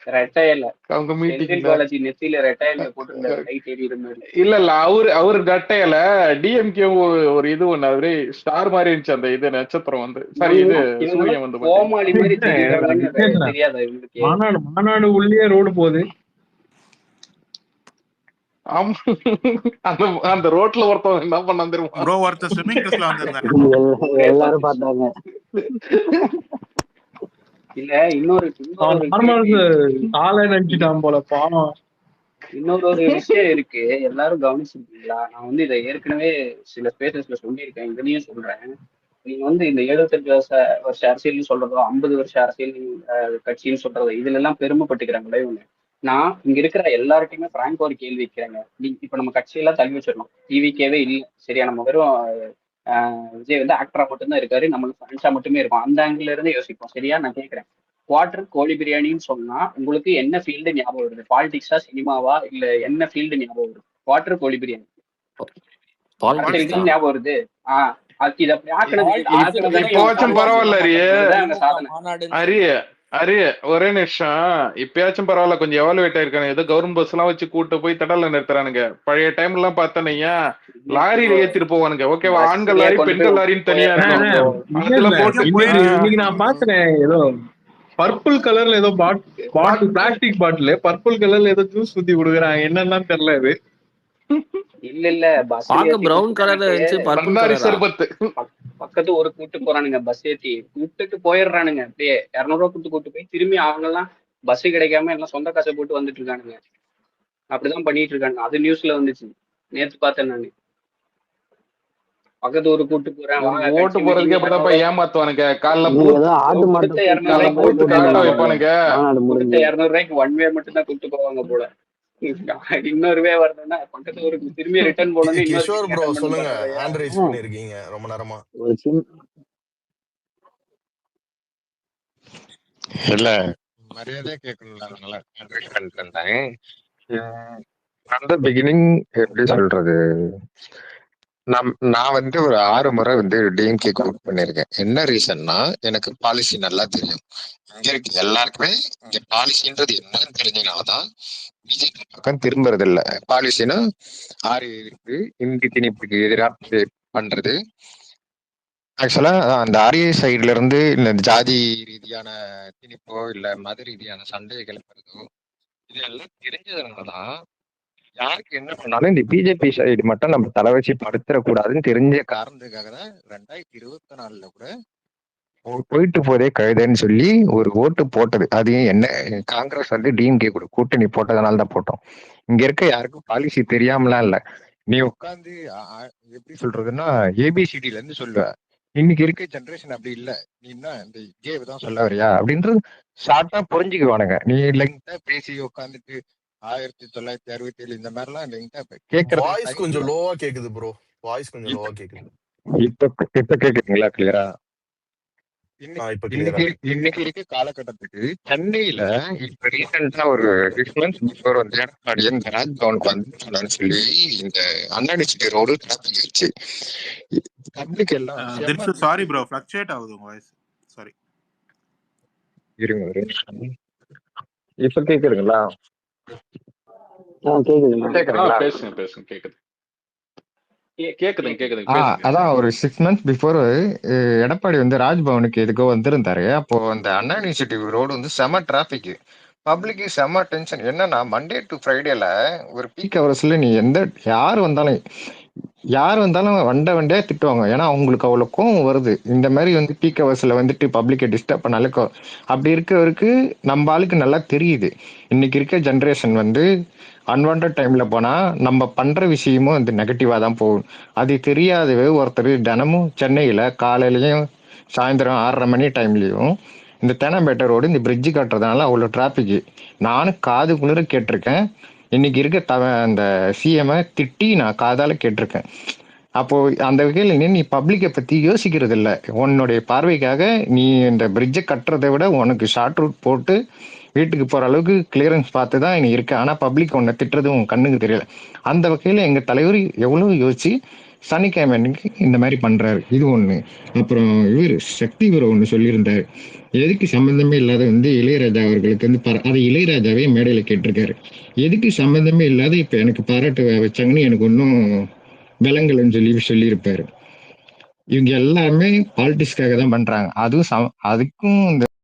ரெட்டையில அவங்க செந்தில் மீட்டிங்ல. பாலாஜி நெத்தியில ரெட்டையில போட்டிருந்தாரு லைட் எரியுற மாதிரி. இல்ல அவரு கட்டையில டிஎம்கே ஒரு இது ஒண்ணு அவரே ஸ்டார் மாதிரி இருந்துச்சு அந்த இது நட்சத்திரம் வந்து. சரி, இது சூரியன் வந்து கோமாளி மாதிரி தெரியுறாங்கன்னு தெரியாதா இவங்களுக்கு? மாநாடு உள்ளே ரோடு போகுது. அந்த ரோட்ல ஒருத்தவங்க என்ன பண்ண தெரியுமா ப்ரோ, ஒருத்தர் ஸ்விம்மிங் ட்ரெஸ்ல வந்திருந்தாரு. எல்லாரும் பார்த்தாங்க. இல்ல இன்னொரு சாலை நினைச்சிட்டான் போல பாவம். இன்னொரு விஷயம் இருக்கு, எல்லாரும் கவனிச்சிருக்கீங்களா? நான் வந்து இதை ஏற்கனவே சில ஸ்பேசஸ்ல சொல்லியிருக்கேன், இதுலயும் சொல்றேன். நீங்க வந்து இந்த 75 வருஷ அரசியல்னு சொல்றதோ 50 வருஷ அரசியல் கட்சின்னு சொல்றதோ இதுல எல்லாம் பெருமைப்பட்டுக்கிறாங்களே இவங்க. நான் இங்க இருக்கிற எல்லார்ட்டையுமே பிராங்க் ஒரு கேள்வி வைக்கிறேங்க. இப்ப நம்ம கட்சியெல்லாம் தள்ளி வச்சிடணும், டிவிக்கேவே இல்லை, சரியா? நம்ம வெறும் விஜய் வந்து ஆக்டரா மட்டும்தான் இருக்காரு, நம்மளுக்கு ஃப்ரெண்ட்ஸா மட்டுமே இருக்கும். அந்த ஆங்கிள் இருந்து யோசிப்போம், சரியா? நான் கேட்கிறேன், குவார்டர் கோழி பிரியாணின்னு சொன்னா உங்களுக்கு என்ன ஃபீல்டு ஞாபகம் வருது? பாலிடிக்ஸா, சினிமாவா, இல்ல என்ன ஃபீல்டு ஞாபகம் வருது? குவார்டர் கோழி பிரியாணி ஞாபகம் வருது. இது அப்படி இப்போச்சும் பரவாயில்ல அரிய ஒரே நிமிஷம். இப்பயாச்சும் பரவாயில்ல, கொஞ்சம் எவாலுவேட் ஆயிருக்காங்க. ஏதோ கவர்மெண்ட் பஸ் எல்லாம் வச்சு கூட்டு போய் தடல நிறுத்துறானுங்க. பழைய டைம் எல்லாம் பார்த்தனையா லாரியில ஏத்திட்டு போவானுங்க. ஓகேவா? ஆண்கள் லாரி பெண்கள் லாரின்னு தனியா இருக்கும். இன்னைக்கு நான் பாக்குறேன் ஏதோ பர்பிள் கலர்ல ஏதோ பாட்டில், பிளாஸ்டிக் பாட்டில் பர்பிள் கலர்ல ஏதோ ஜூஸ் ஊத்தி கொடுக்குறாங்க. என்னன்னு தெரியல இது. இல்ல பஸ் பிரவுன் கலர்ல பக்கத்து ஒரு கூட்டு போறானுங்க, பஸ் ஏத்தி கூப்பிட்டு போயிடுறானுங்க. அப்படியே 200 ரூபா கூட்டு போய் திரும்பி அவங்க எல்லாம் பஸ் கிடைக்காம எல்லாம் சொந்த காசை போட்டு வந்துட்டு இருக்கானுங்க. அப்படிதான் பண்ணிட்டு இருக்காங்க. அது நியூஸ்ல வந்துச்சு, நேத்து பார்த்தேன் நானு. பக்கத்து ஒரு கூட்டு போறேன், ஓட்டு போறதுக்கு அப்படிதான் ஏமாத்துவானுங்க. காலைல கொடுத்த 200 ரூபாய்க்கு 1 வே மட்டும் தான் கூட்டு போவாங்க போல. இன்னொரு வே வரணும்னா பக்கத்து ஊருக்கு திரும்பி ரிட்டர்ன் போனோம்னு கிஷோர் ப்ரோ சொல்லுங்க, ஹேண்ட் ரைஸ் பண்ணிருக்கீங்க ரொம்ப நேரமா. இல்ல மரியாதையா கேட்கணும்ல, அதனால ஹேண்ட் ரைஸ் பண்ணிட்டு இருந்தேன். அந்த பிகினிங் எப்படி சொல்றது, நான் வந்து ஒரு 6 முறை வந்து டிஎம்கே ஓட் பண்ணிருக்கேன். என்ன ரீசன்னா, எனக்கு பாலிசி நல்லா தெரியும். இங்க இருக்கு எல்லாருக்குமே இங்க பாலிசின்றது என்னன்னு தெரிஞ்சனாலதான் பிஜேபி பக்கம் திரும்புறது இல்ல. பாலிசினா ஆறு இருக்கு, இந்தி திணிப்புக்கு எதிராக பண்றது. ஆக்சுவலா அந்த ஆரிய சைட்ல இருந்து இந்த ஜாதி ரீதியான திணிப்போ இல்ல மத ரீதியான சண்டையை கிளப்புறதோ இதெல்லாம் தெரிஞ்சதுனாலதான் யாருக்கு என்ன பண்ணாலும் இந்த பிஜேபி சைடு மட்டும் நம்ம தலை வச்சு படுத்துடக்கூடாதுன்னு தெரிஞ்ச காரணத்துக்காக தான் 2024 கூட போயிட்டு போதே கழுதைன்னு சொல்லி ஒரு ஓட்டு போட்டது. அது என்ன, காங்கிரஸ் வந்து டிஎம்கே கூட கூட்டணி போட்டதுனால தான் போட்டோம். இங்க இருக்க யாருக்கும் பாலிசி தெரியாமலாம் இல்ல. நீ உட்காந்து எப்படி சொல்றதுன்னா ஏபிசிடில இருந்து சொல்லுவ. இன்னைக்கு இருக்க ஜென்ரேஷன் அப்படி இல்ல. நீ என்ன இந்த கேவ் தான் சொல்ல வரியா அப்படின்றது ஷார்ட்டா புரிஞ்சுக்குவானுங்க. நீ லெங்க்டா பேசி உட்காந்துட்டு 1967 இந்த மாதிரிலாம் லெங்க்டா கேட்கறது. வாய்ஸ் கொஞ்சம் லோவா கேக்குது ப்ரோ, வாய்ஸ் கொஞ்சம் லோவா கேக்குது. இப்ப கேக்குதுங்களா கிளியரா? இன்னைக்கு இருக்க காலகட்டத்துக்கு சென்னையில இப்ப ரீசெண்டா ஒரு 6 months பிஃபோர் வந்து எடப்பாடி இந்த ராஜ்பவனுக்கு வந்து சொல்லி இந்த அண்ணாடிச்சிட்டி ரோடு டிராபிக் ஆயிடுச்சு. பப்ளிக் எல்லாம் சாரி ப்ரோ, ஃப்ளக்சுவேட் ஆகுது உங்க வாய்ஸ். சாரி இருங்க ஒரு இப்ப கேக்குதுங்களா? கேக்குதுங்களா? பேசுங்க கேக்குது. கேக்குதுங்க கேக்குதுங்க ஆ பேசுங்க. அதான் ஒரு 6 months பிஃபோர் எடப்பாடி வந்து ராஜ்பவனுக்கு எதுக்கோ வந்திருந்தாரு. அப்போ அந்த அண்ணா யூனிவர்சிட்டி ரோடு வந்து செம டிராபிக், பப்ளிக்கு செம டென்ஷன். என்னன்னா மண்டே டு ஃப்ரைடேல ஒரு பீக் ஹவர்ஸ்ல நீ யார் வந்தாலும் வண்டியா திட்டுவாங்க. ஏன்னா அவங்களுக்கு அவ்வளவு கோவம் வருது. இந்த மாதிரி வந்து பீக் ஹவர்ஸ்ல வந்துட்டு பப்ளிக்கை டிஸ்டர்ப் பண்ணாலே அப்படி இருக்கவருக்கு நம்ம ஆளுக்கு நல்லா தெரியுது. இன்னைக்கு இருக்க ஜென்ரேஷன் வந்து அன்வான்ட் டைம்ல போனா நம்ம பண்ற விஷயமும் வந்து நெகட்டிவா தான் போகும். அது தெரியாதவே ஒருத்தர் தினமும் சென்னையில காலையிலயும் சாயந்தரம் 6:30 மணி டைம்லயும் இந்த தேனாம்பேட்டை ரோடு இந்த பிரிட்ஜு கட்டுறதுனால அவ்வளோ டிராபிக். நானும் காது குளிர கேட்டிருக்கேன். இன்னைக்கு இருக்க அந்த சிஎம் திட்டி நான் காதால கேட்டிருக்கேன். அப்போ அந்த வகையில் நீ பப்ளிக்கை பத்தி யோசிக்கிறது இல்லை. உன்னுடைய பார்வைக்காக நீ இந்த பிரிட்ஜை கட்டுறதை விட உனக்கு ஷார்ட் ரூட் போட்டு வீட்டுக்கு போற அளவுக்கு கிளியரன்ஸ் பார்த்து தான் நீ இருக்க. ஆனா பப்ளிக் உன்னை திட்டுறது உன் கண்ணுக்கு தெரியல. அந்த வகையில எங்க தலைவர் எவ்வளவு யோசிச்சு சனிக்கிழமை அன்னைக்கு இந்த மாதிரி பண்றாரு. இது ஒண்ணு. அப்புறம் இவர் சக்தி இவர் ஒண்ணு சொல்லியிருந்தாரு, எதுக்கு சம்பந்தமே இல்லாத வந்து இளையராஜா அவர்களுக்கு வந்து அதை இளையராஜாவே மேடையில கேட்டிருக்காரு. எதுக்கு சம்பந்தமே இல்லாத இப்ப எனக்கு பாராட்டு வச்சாங்கன்னு எனக்கு ஒன்றும் விலங்குலன்னு சொல்லியிருப்பாரு. இவங்க எல்லாருமே பாலிடிக்ஸ்க்காக தான் பண்றாங்க. அதுவும் அதுக்கும் இந்த